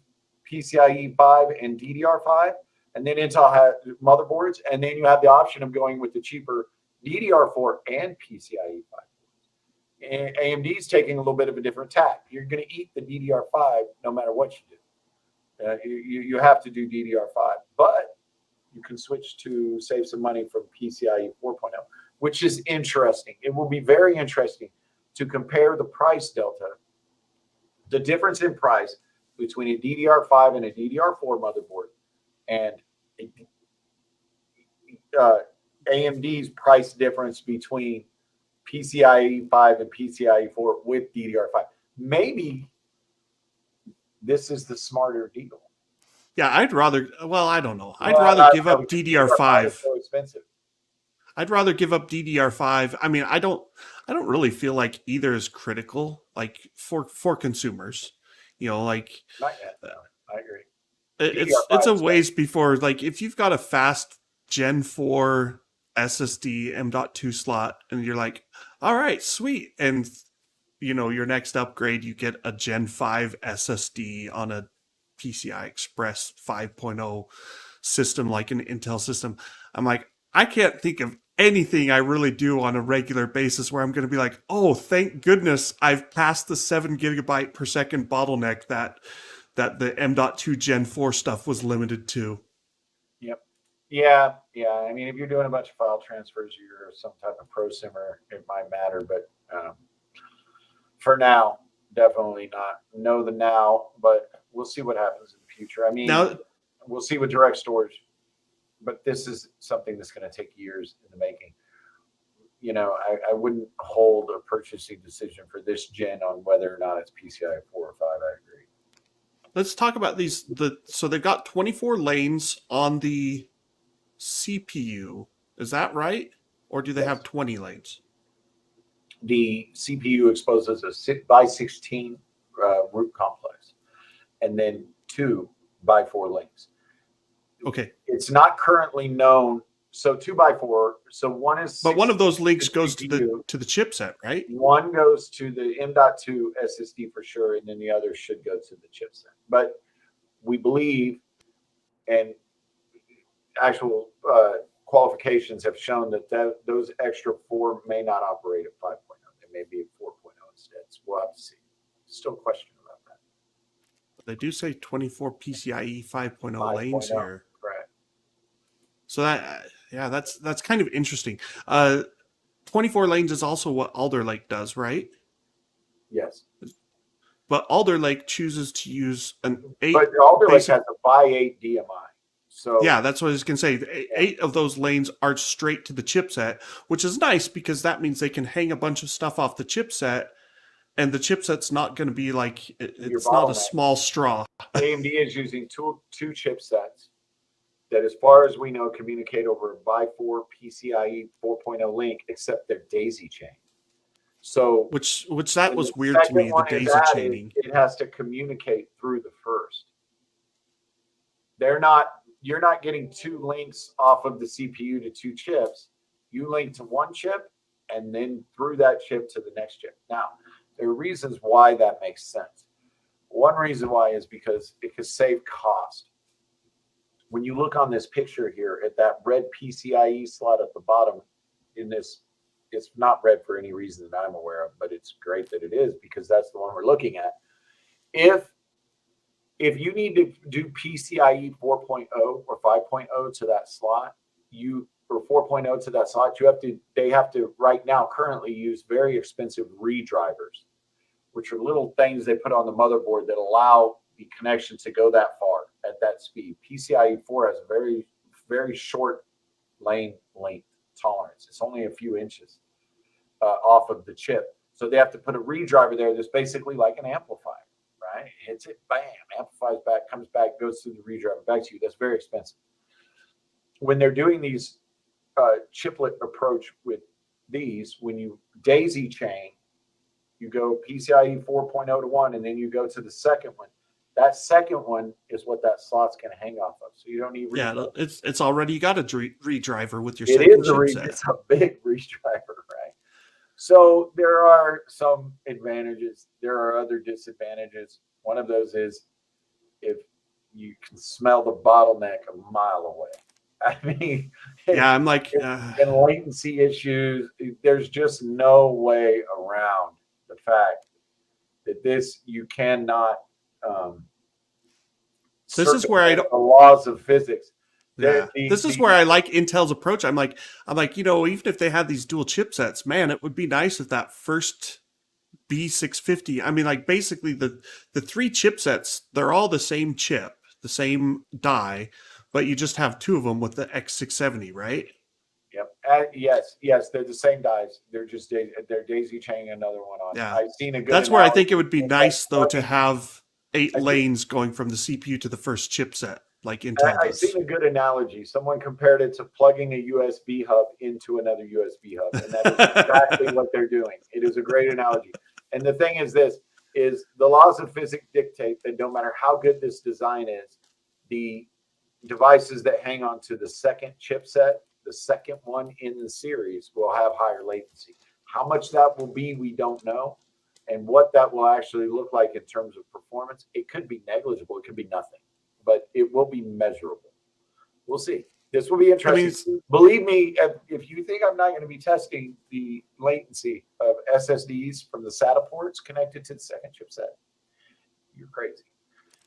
PCIe 5 and DDR5, and then Intel has motherboards, and then you have the option of going with the cheaper DDR4 and PCIe 5. And AMD is taking a little bit of a different tack. You're going to eat the DDR5 no matter what you do. You have to do DDR5, but you can switch to save some money from PCIe 4.0, which is interesting. It will be very interesting to compare the price delta, the difference in price between a DDR5 and a DDR4 motherboard, and AMD's price difference between PCIe 5 and PCIe 4 with DDR5. Maybe this is the smarter deal. Yeah, I don't know. I'd rather give up DDR5. So expensive. I'd rather give up DDR5. I mean, I don't really feel like either is critical, like for consumers. Like not yet. No, I agree. It's a ways before. Like if you've got a fast Gen 4 SSD M.2 slot, and you're like, all right, sweet, and your next upgrade, you get a Gen 5 SSD on a PCI Express 5.0 system, like an Intel system. I'm like, I can't think of anything I really do on a regular basis where I'm going to be like, oh, thank goodness I've passed the 7 GB per second bottleneck that the M.2 Gen 4 stuff was limited to. Yep. Yeah. I mean, if you're doing a bunch of file transfers, you're some type of prosumer, it might matter. But for now, definitely not. Know the now, but we'll see what happens in the future. I mean, Now, we'll see with direct storage, but this is something that's going to take years in the making. I wouldn't hold a purchasing decision for this gen on whether or not it's PCI 4 or 5. I agree. let's talk about these. So they've got 24 lanes on the CPU. Is that right? Or do they Yes. have 20 lanes? The CPU exposes a 6x16 root complex, and then 2x4 links. Okay. It's not currently known. So 2x4. So one is. But one of those links goes CPU. to the chipset, right? One goes to the M.2 SSD for sure, and then the other should go to the chipset. But we believe, and actual qualifications have shown that those extra 4 may not operate at 5.0. They may be at 4.0 instead. So we'll have to see. Still a question about that. They do say 24 PCIe 5.0 lanes here. Correct. So that's kind of interesting. 24 lanes is also what Alder Lake does, right? Yes. But Alder Lake chooses to use an 8. But Alder Lake has a by 8 DMI. So yeah, that's what I was going to say. 8 of those lanes are straight to the chipset, which is nice because that means they can hang a bunch of stuff off the chipset, and the chipset's not going to be like, it's not a small straw. AMD is using two chipsets that, as far as we know, communicate over a by 4 PCIe 4.0 link, except they're daisy chain. So which that was weird to me, the daisy chaining. It has to communicate through the first. You're not getting 2 links off of the CPU to 2 chips. You link to 1 chip and then through that chip to the next chip. Now, there are reasons why that makes sense. One reason why is because it can save cost. When you look on this picture here at that red PCIe slot at the bottom in this, it's not red for any reason that I'm aware of, but it's great that it is because that's the one we're looking at. If you need to do PCIe 4.0 or 5.0 to that slot, or 4.0 to that slot, they have to right now currently use very expensive redrivers, which are little things they put on the motherboard that allow the connection to go that far at that speed. PCIe 4 has a very, very short lane length tolerance. It's only a few inches off of the chip. So they have to put a redriver there that's basically like an amplifier. Right? Hits it, bam, amplifies back, comes back, goes through the redriver back to you. That's very expensive. When they're doing these chiplet approach with these, when you daisy chain, you go PCIe 4.0 to 1, and then you go to the second one. That second one is what that slot's going to hang off of. So you don't need redriver. Yeah, it's already got a redriver with your second chipset. It's a big redriver, right? So there are some advantages. There are other disadvantages. One of those is if you can smell the bottleneck a mile away. I mean, yeah, I'm like, and latency issues. There's just no way around the fact that you cannot. This is where the laws of physics. Yeah. This is where I like Intel's approach. I'm like, even if they had these dual chipsets, man, it would be nice if that first B650. I mean, like basically the 3 chipsets, they're all the same chip, the same die, but you just have 2 of them with the X670, right? Yep. Yes, they're the same dies. They're just they're daisy chaining another one on. Yeah. I've seen a good. That's where I think it would be nice though to have 8 lanes going from the CPU to the first chipset. Like Intel I've seen a good analogy. Someone compared it to plugging a USB hub into another USB hub, and that is exactly what they're doing. It is a great analogy. And the thing is the laws of physics dictate that no matter how good this design is, the devices that hang on to the second chipset, the second one in the series, will have higher latency. How much that will be, we don't know. And what that will actually look like in terms of performance, it could be negligible. It could be nothing. But it will be measurable. We'll see. This will be I mean, interesting. Believe me, if you think I'm not going to be testing the latency of SSDs from the SATA ports connected to the second chipset, you're crazy.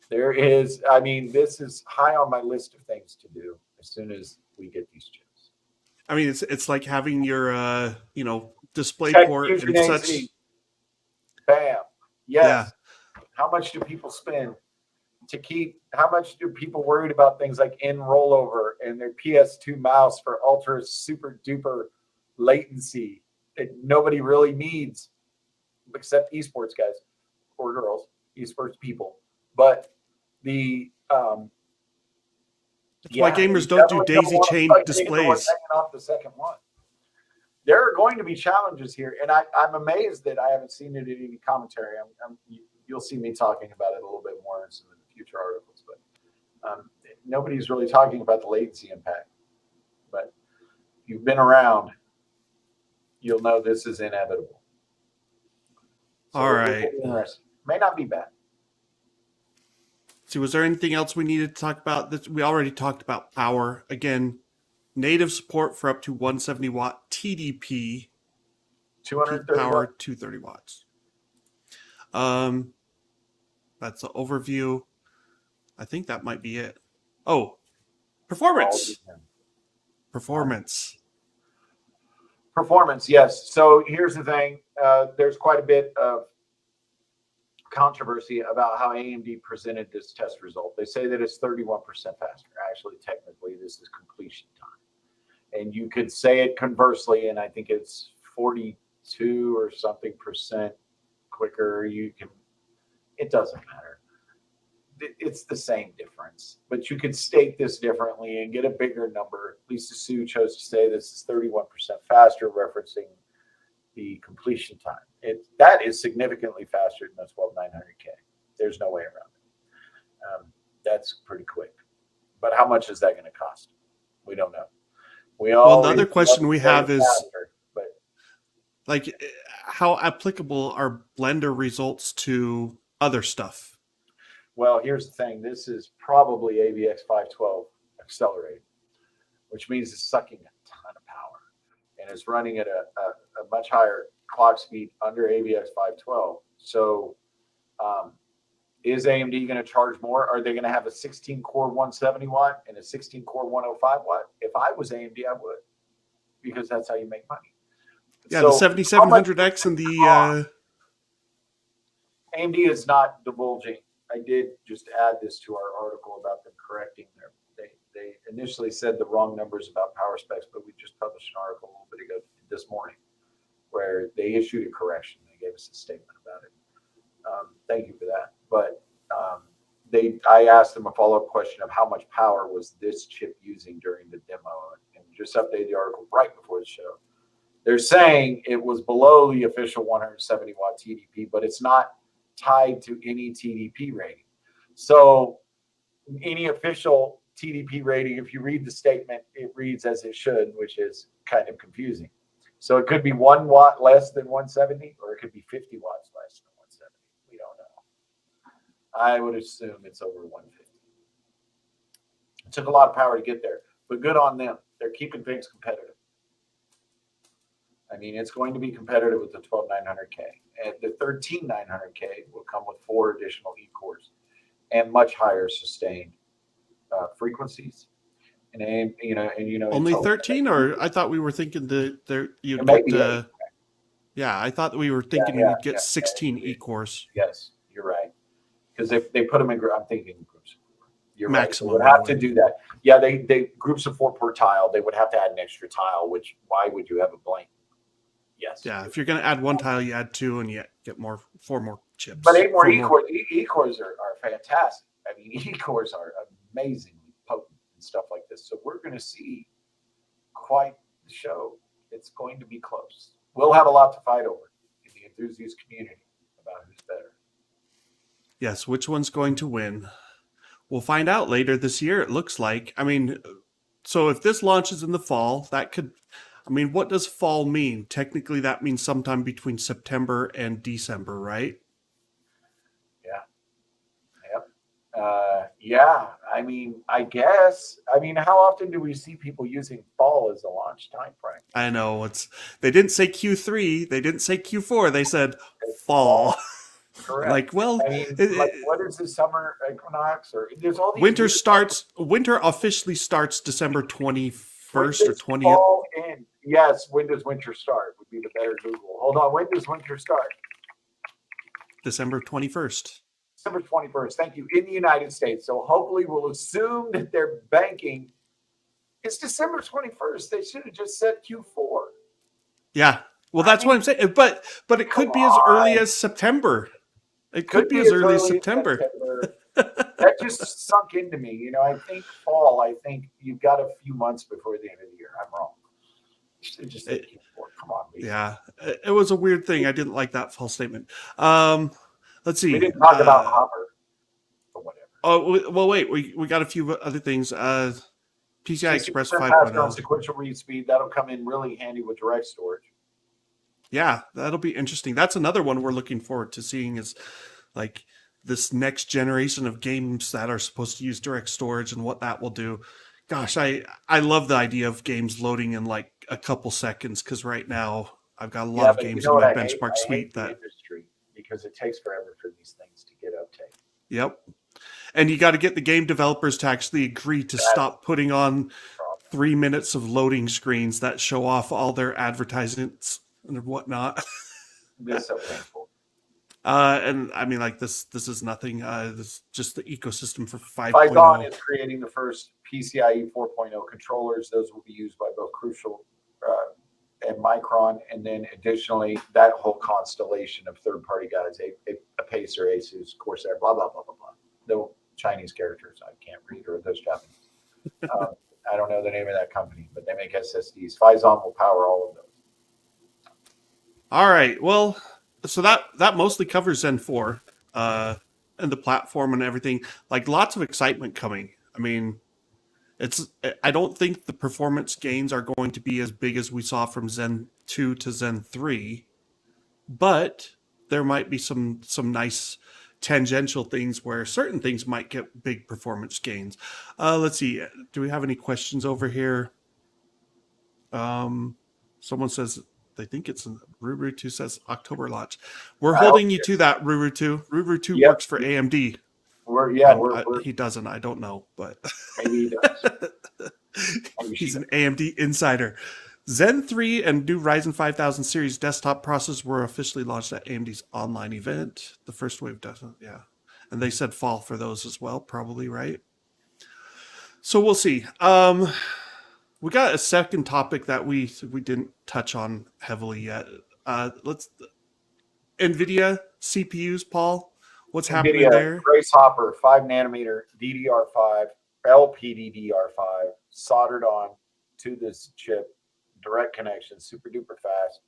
There is, I mean, this is high on my list of things to do as soon as we get these chips. I mean, it's like having your display Tech port Fusion and AZ. such. Bam. Yeah. Yes. How much do people spend to keep? How much do people worried about things like in rollover and their PS2 mouse for ultra super duper latency that nobody really needs except esports guys or girls, esports people. But the That's why gamers don't do daisy chain displays. Off the second one. There are going to be challenges here, and I'm amazed that I haven't seen it in any commentary. You'll see me talking about it a little bit more in some of the future articles, but nobody's really talking about the latency impact. But if you've been around, you'll know this is inevitable. So all right. May not be bad. See, was there anything else we needed to talk about? This we already talked about power. Again, native support for up to 170 watt TDP. 230 power, 230 watts. That's the overview. I think that might be it. Oh, performance. Performance. Performance, yes. So here's the thing. There's quite a bit of controversy about how AMD presented this test result. They say that it's 31% faster. Actually, technically, this is completion time. And you could say it conversely, and I think it's 42 or something percent quicker. It doesn't matter. It's the same difference, but you could state this differently and get a bigger number. Lisa Su chose to say this is 31% faster, referencing the completion time. That is significantly faster than the 12900K. There's no way around it. That's pretty quick. But how much is that going to cost? We don't know. Well, the other question we have is, but like, how applicable are Blender results to other stuff? Well, here's the thing. This is probably AVX 512 accelerated, which means it's sucking a ton of power. And it's running at a much higher clock speed under AVX 512. So is AMD going to charge more? Are they going to have a 16-core 170 watt and a 16-core 105 watt? If I was AMD, I would, because that's how you make money. Yeah, so the 7700X and the... AMD is not divulging. I did just add this to our article about them correcting their... They initially said the wrong numbers about power specs, but we just published an article a little bit ago this morning where they issued a correction. They gave us a statement about it. Thank you for that. But I asked them a follow-up question of how much power was this chip using during the demo, and just updated the article right before the show. They're saying it was below the official 170 watt TDP, but it's not tied to any TDP rating. So any official TDP rating, if you read the statement, it reads as it should, which is kind of confusing. So it could be 1 watt less than 170, or it could be 50 watts less than 170. We don't know. I would assume it's over 150. It took a lot of power to get there, but good on them. They're keeping things competitive. I mean, it's going to be competitive with the 12900K. And the 13900K will come with 4 additional E-cores and much higher sustained frequencies. And only 13, or I thought we were thinking you'd get. Yeah, I thought we were thinking you'd get 16 E-cores. Yes, you're right, because they put them in. I'm thinking groups of 4. You're maximum. Right. So they would have to do that. Yeah, they groups of 4 per tile. They would have to add an extra tile. Which, why would you have a blank? Yes. Yeah, if you're going to add 1 tile, you add 2, and you get 4 more chips. But 8 more E-cores. E-cores are fantastic. I mean, E-cores are amazingly potent and stuff like this. So we're going to see quite the show. It's going to be close. We'll have a lot to fight over in the enthusiast community about who's better. Yes, which one's going to win? We'll find out later this year, it looks like. I mean, so if this launches in the fall, that could... I mean, what does fall mean? Technically, that means sometime between September and December, right? Yeah. Yep. Yeah, I mean, I guess. I mean, how often do we see people using fall as a launch time frame? I know they didn't say Q3, they didn't say Q4, they said It's fall. fall, correct. Like, well, I mean, like, what is the summer equinox? Or there's all these weird. winter officially starts December When 21st or does 20th. fall end? Yes, when does winter start? Would be the better Google. Hold on, when does winter start? December 21st. December 21st. Thank you. In the United States. So hopefully we'll assume that they're banking. It's December 21st. They should have just said Q4. Yeah. Well, I that's what mean, I'm saying. But it come could be as early on. as September. It Could could be be as as early as early as September. September. That just sunk into me. You know, I think fall, I think you've got a few months before the end of the year. I'm wrong. Just say Q4. Come on, Lisa. Yeah. It was a weird thing. I didn't like that false statement. Let's see. We didn't talk about Hopper or whatever. Oh, well, wait. We got a few other things. PCi Express 60% faster on 5.0. sequential read speed. That'll come in really handy with direct storage. Yeah, that'll be interesting. That's another one we're looking forward to seeing is like this next generation of games that are supposed to use direct storage and what that will do. Gosh, I love the idea of games loading in like a couple seconds because right now I've got a lot of but games you know in what my I hate? benchmark I hate suite the that. industry because it takes forever for these things to get uptake. Yep. And you got to get the game developers to actually agree to stop putting on 3 minutes of loading screens that show off all their advertisements and whatnot. This is so painful. And I mean, like this is nothing. This is just the ecosystem for 5.0. Python is creating the first PCIe 4.0 controllers. Those will be used by both Crucial and Micron, and then additionally, that whole constellation of third-party guys, a Pacer, Asus, Corsair, blah blah blah blah blah. The Chinese characters I can't read, or those Japanese. I don't know the name of that company, but they make SSDs. Phison will power all of those. All right. Well, so that mostly covers Zen 4 and the platform and everything. Like lots of excitement coming. I mean, I don't think the performance gains are going to be as big as we saw from Zen 2 to Zen 3, but there might be some nice tangential things where certain things might get big performance gains. Let's see. Do we have any questions over here? Someone says they think it's Ruru2 says October launch. We're holding you to that, Ruru2. Ruru2 works for AMD. He doesn't. I don't know, but maybe he does. He's an AMD insider. Zen 3 and new Ryzen 5000 series desktop processors were officially launched at AMD's online event. The first wave doesn't, yeah. And they said fall for those as well, probably, right? So we'll see. We got a second topic that we didn't touch on heavily yet. Nvidia CPUs, Paul. What's happening there? Grace Hopper, 5 nanometer DDR5, LPDDR5, soldered on to this chip, direct connection, super duper fast.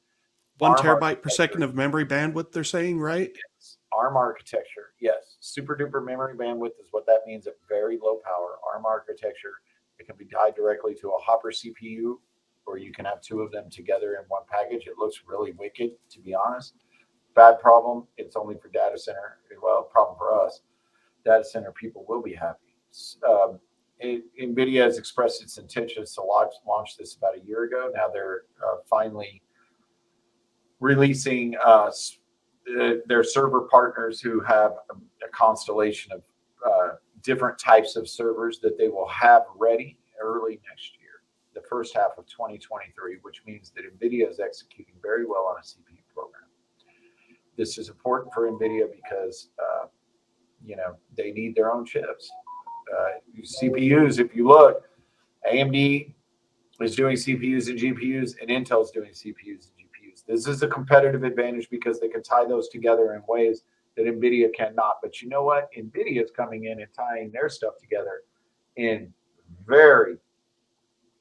1 terabyte per second of memory bandwidth, they're saying, right? Yes. ARM architecture, yes. Super duper memory bandwidth is what that means at very low power. ARM architecture, it can be tied directly to a Hopper CPU, or you can have two of them together in one package. It looks really wicked, to be honest. Bad problem, it's only for data center. Well, problem for us. Data center people will be happy. Nvidia has expressed its intentions to launch this about a year ago. Now they're finally releasing their server partners who have a constellation of different types of servers that they will have ready early next year, the first half of 2023, which means that Nvidia is executing very well on a CPU program. This is important for Nvidia because they need their own chips. CPUs, if you look, AMD is doing CPUs and GPUs, and Intel's doing CPUs and GPUs. This is a competitive advantage because they can tie those together in ways that Nvidia cannot. But you know what? Nvidia is coming in and tying their stuff together in very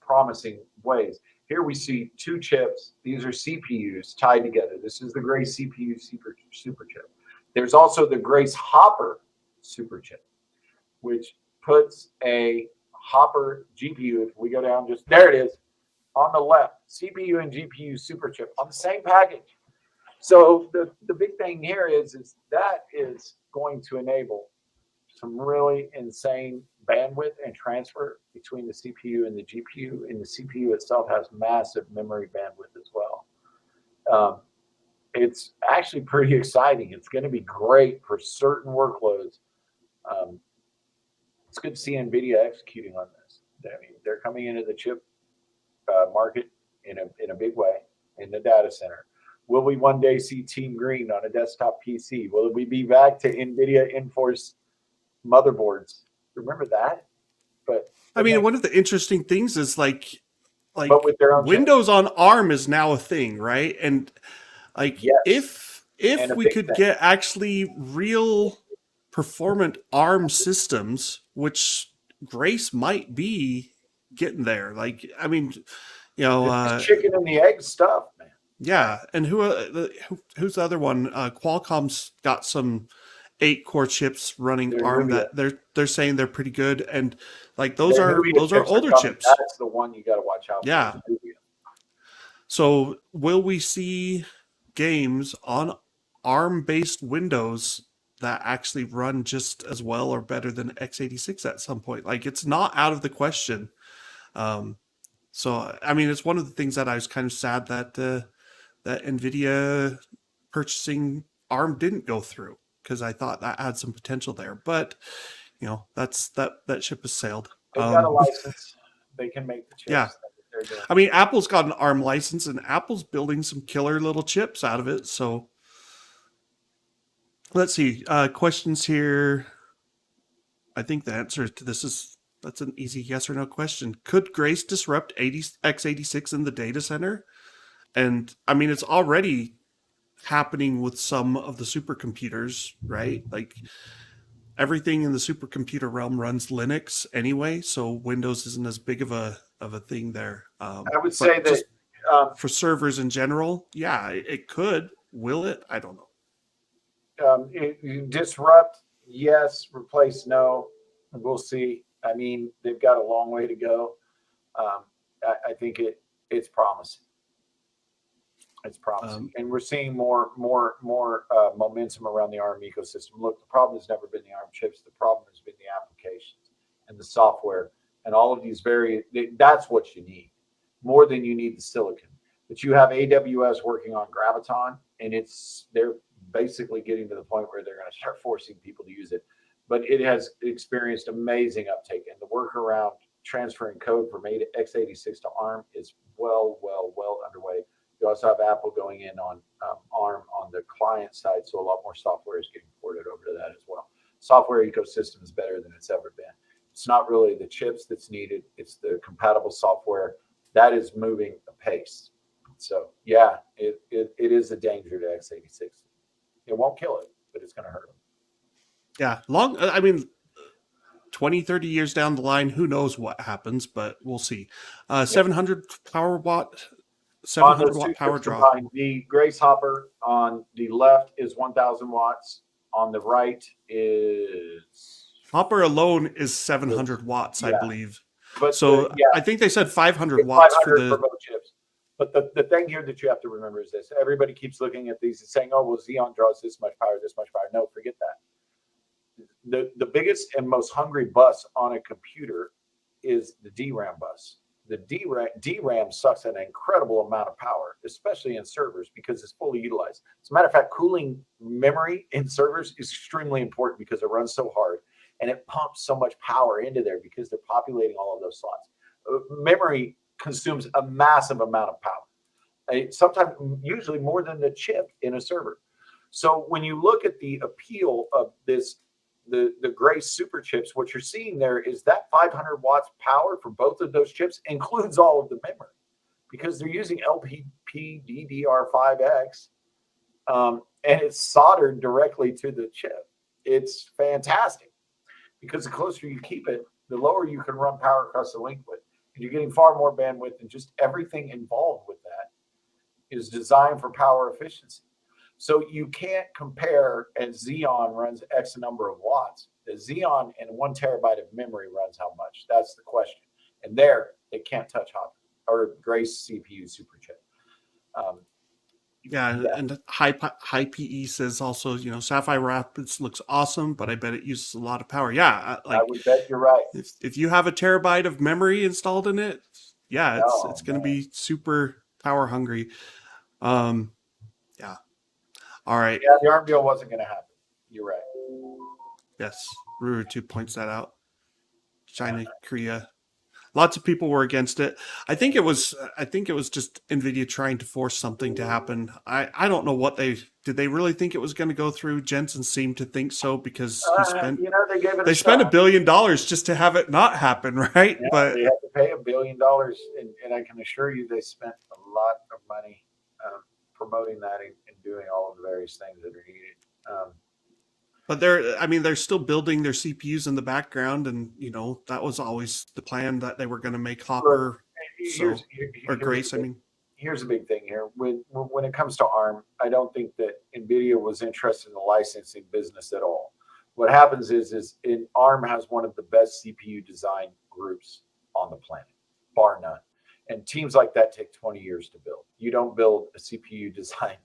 promising ways. Here we see two chips. These are CPUs tied together. This is the Grace CPU super chip. There's also the Grace Hopper super chip, which puts a Hopper GPU. If we go down, just there it is on the left, CPU and GPU super chip on the same package. So the big thing here is that is going to enable some really insane bandwidth and transfer between the CPU and the GPU, and the CPU itself has massive memory bandwidth as well. It's actually pretty exciting. It's going to be great for certain workloads. It's good to see Nvidia executing on this. I mean, they're coming into the chip market in a big way in the data center. Will we one day see Team Green on a desktop PC? Will we be back to Nvidia Enforce motherboards? Remember that? But I mean, one of the interesting things is like but with their own Windows on ARM is now a thing, right? And like yes, if and a we big could thing. get actually real performant ARM systems, which Grace might be getting there. Like, I mean, you know, It's chicken and the egg stuff, man. yeah. And who's the other one? Qualcomm's got some 8-core chips running ARM that they're saying they're pretty good, and like those are older chips. That's the one you got to watch out for. Yeah. So will we see games on ARM-based Windows that actually run just as well or better than x86 at some point? Like, it's not out of the question. So I mean, it's one of the things that I was kind of sad that that Nvidia purchasing ARM didn't go through, because I thought that had some potential there. But you know, that ship has sailed. They've got a license. They can make the chips. Yeah. I mean, Apple's got an ARM license, and Apple's building some killer little chips out of it. So let's see. Questions here. I think the answer to this is that's an easy yes or no question. Could Grace disrupt x86 in the data center? And I mean, it's already happening with some of the supercomputers, right? Like everything in the supercomputer realm runs Linux anyway, so Windows isn't as big of a thing there. I would say that for servers in general, yeah, it could. Will it? I don't know. Disrupt, yes. Replace, no. We'll see. I mean, they've got a long way to go. I think it's promising. It's promising, and we're seeing more momentum around the ARM ecosystem. Look, the problem has never been the ARM chips. The problem has been the applications and the software and all of these that's what you need more than you need the silicon. But you have AWS working on Graviton, and they're basically getting to the point where they're going to start forcing people to use it. But it has experienced amazing uptake, and the work around transferring code from x86 to ARM is well underway. You also have Apple going in on ARM on the client side, so a lot more software is getting ported over to that as well. Software ecosystem is better than it's ever been. It's not really the chips that's needed; it's the compatible software that is moving apace. So yeah, it is a danger to x86. It won't kill it, but it's going to hurt them. Yeah, I mean, 20, 30 years down the line, who knows what happens, but we'll see. 700 power watt. 700 watt power draw. The Grace Hopper on the left is 1,000 watts. On the right is Hopper alone is 700 watts, I believe. But so I think they said 500 watts for both chips. But the thing here that you have to remember is this: everybody keeps looking at these and saying, "Oh, well, Xeon draws this much power, this much power." No, forget that. The biggest and most hungry bus on a computer is the DRAM bus. The DRAM sucks an incredible amount of power, especially in servers, because it's fully utilized. As a matter of fact, cooling memory in servers is extremely important because it runs so hard and it pumps so much power into there because they're populating all of those slots. Memory consumes a massive amount of power, sometimes usually more than the chip in a server. So when you look at the appeal of this, the Grace super chips, what you're seeing there is that 500 watts power for both of those chips includes all of the memory, because they're using LPDDR5X, and it's soldered directly to the chip. It's fantastic because the closer you keep it, the lower you can run power across the link with. And you're getting far more bandwidth, and just everything involved with that is designed for power efficiency. So you can't compare as Xeon runs X number of watts. The Xeon and 1 terabyte of memory runs how much? That's the question. And there, they can't touch Hopper or Grace CPU super chip. Yeah, Yeah, and high PE says also, Sapphire Rapids looks awesome, but I bet it uses a lot of power. Yeah, I like would bet you're right. if you have a terabyte of memory installed in it, yeah, it's Oh going to man, be super power hungry. Um, yeah. All right. yeah, the arm deal wasn't going to happen. You're right. Yes, Ruru 2 points that out. China, Korea, lots of people were against it. I think it was just Nvidia trying to force something to happen. I don't know what they really think it was going to go through. Jensen seemed to think so because They gave it a they spent $1 shot. billion just to have it not happen, right? Yeah, But they had to pay $1 billion, and I can assure you they spent a lot of money promoting that and doing all of the various things that are needed. Um, they're still building their CPUs in the background, and that was always the plan that they were going to make look, Hopper here's so here, or here's the Grace. I big mean, here's the big thing here. When it comes to ARM, I don't think that Nvidia was interested in the licensing business at all. What happens is in ARM has one of the best CPU design groups on the planet, bar none. And teams like that take 20 years to build. You don't build a CPU design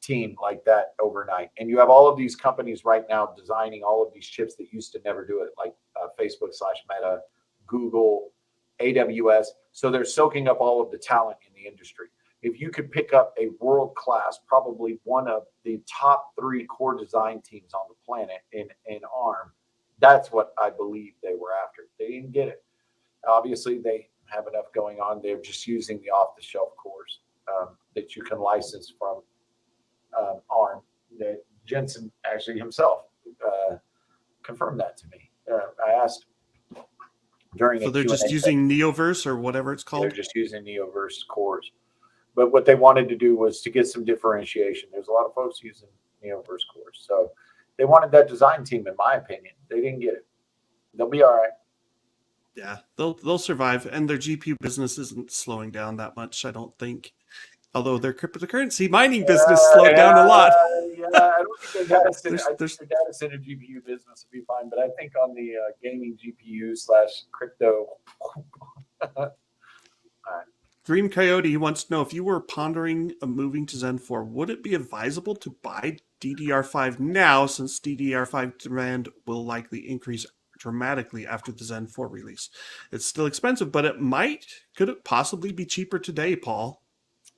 team like that overnight. And you have all of these companies right now designing all of these chips that used to never do it, like Facebook/Meta, Google, AWS. So they're soaking up all of the talent in the industry. If you could pick up a world class, probably one of the top 3 core design teams on the planet in ARM, that's what I believe they were after. They didn't get it. Obviously, they have enough going on. They're just using the off the shelf cores that you can license from ARM. That Jensen actually himself confirmed that to me. I asked during so a they're Q&A just session. using Neoverse or whatever it's They're called. just using Neoverse cores. But what they wanted to do was to get some differentiation. There's a lot of folks using Neoverse cores. So they wanted that design team, in my opinion. They didn't get it. They'll be all right. Yeah, they'll survive, and their GPU business isn't slowing down that much, I don't think. Although their cryptocurrency mining business slowed down a lot. I don't think their data center. there's I think there's their data center GPU business will be fine, but I think on the gaming GPU slash crypto. Dream Coyote, he wants to know if you were pondering moving to Zen 4, would it be advisable to buy DDR5 now since DDR5 demand will likely increase dramatically after the Zen 4 release? It's still expensive, but could it possibly be cheaper today, Paul?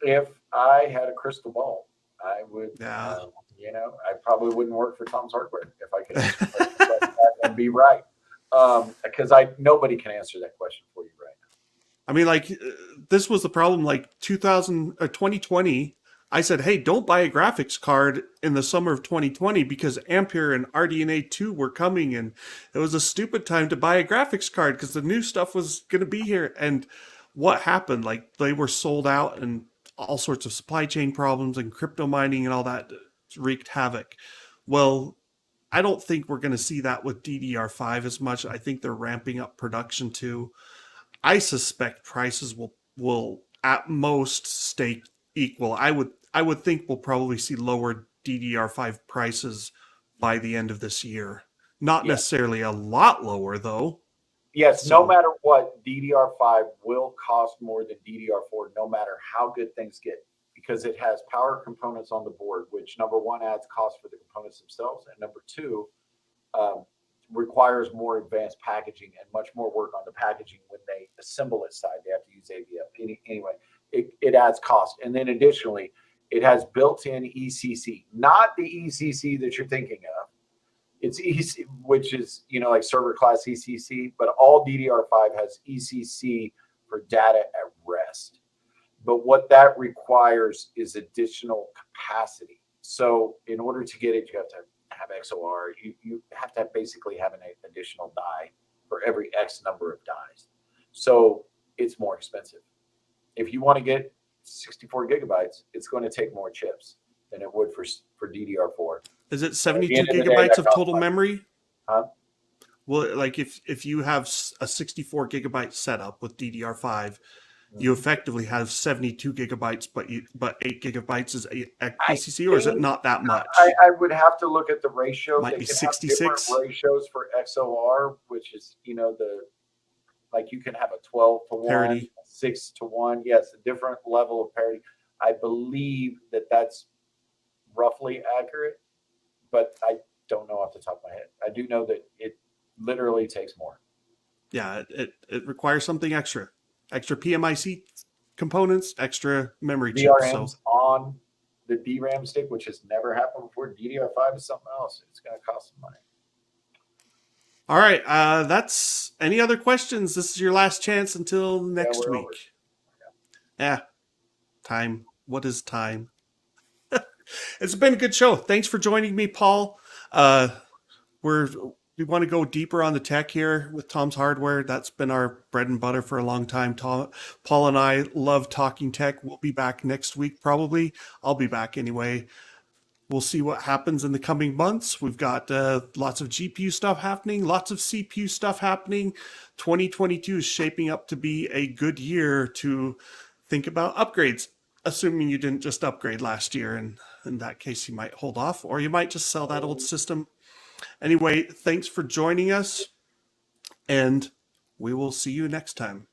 If I had a crystal ball, I would. Yeah. I probably wouldn't work for Tom's Hardware if I could answer questions like that and be right. Because nobody can answer that question for you right now. I mean, like, this was the problem. Like 2020, I said, "Hey, don't buy a graphics card in the summer of 2020 because Ampere and RDNA 2 were coming, and it was a stupid time to buy a graphics card because the new stuff was going to be here." And what happened? Like, they were sold out, and all sorts of supply chain problems and crypto mining and all that wreaked havoc. Well, I don't think we're going to see that with DDR5 as much. I think they're ramping up production too. I suspect prices will at most stay equal. I would think we'll probably see lower DDR5 prices by the end of this year. Not Yeah. necessarily a lot lower though. Yes, no So matter what, DDR5 will cost more than DDR4, no matter how good things get, because it has power components on the board, which number one adds cost for the components themselves, and number two um, requires more advanced packaging and much more work on the packaging when they assemble it side. They have to use ABF. Anyway, it adds cost. And then additionally, it has built-in ECC, not the ECC that you're thinking of. It's ECC, which is, like server class ECC, but all DDR5 has ECC for data at rest. But what that requires is additional capacity. So in order to get it, you have to have XOR. You have to basically have an additional die for every X number of dies. So it's more expensive. If you want to get 64 gigabytes, it's going to take more chips than it would for DDR4. is it At the 72 end of the day, gigabytes that of costs total money. memory? Huh? Well, like if you have a 64 gigabyte setup with DDR5, you effectively have 72 gigabytes, but 8 gigabytes is I ECC, or is it think not that much? I would have to look at the ratio. Might They be can have different 66. ratios for XOR, which is like you can have a 12 to 1, Parity. 6 to 1. Yes, a different level of parity. I believe that that's roughly accurate, but I don't know off the top of my head. I do know that it literally takes more. Yeah, it requires something extra PMIC components, extra memory chips. So VRMs on the DRAM stick, which has never happened before. DDR5 is something else. It's going to cost some money. all right, that's any other questions? This is your last chance until next week. Over. Yeah, time. What is time? It's been a good show. Thanks for joining me, Paul. We want to go deeper on the tech here with Tom's Hardware. That's been our bread and butter for a long time. Paul and I love talking tech. We'll be back next week, probably. I'll be back anyway. We'll see what happens in the coming months. We've got lots of GPU stuff happening, lots of CPU stuff happening. 2022 is shaping up to be a good year to think about upgrades, assuming you didn't just upgrade last year. And in that case, you might hold off, or you might just sell that old system. Anyway, thanks for joining us, and we will see you next time.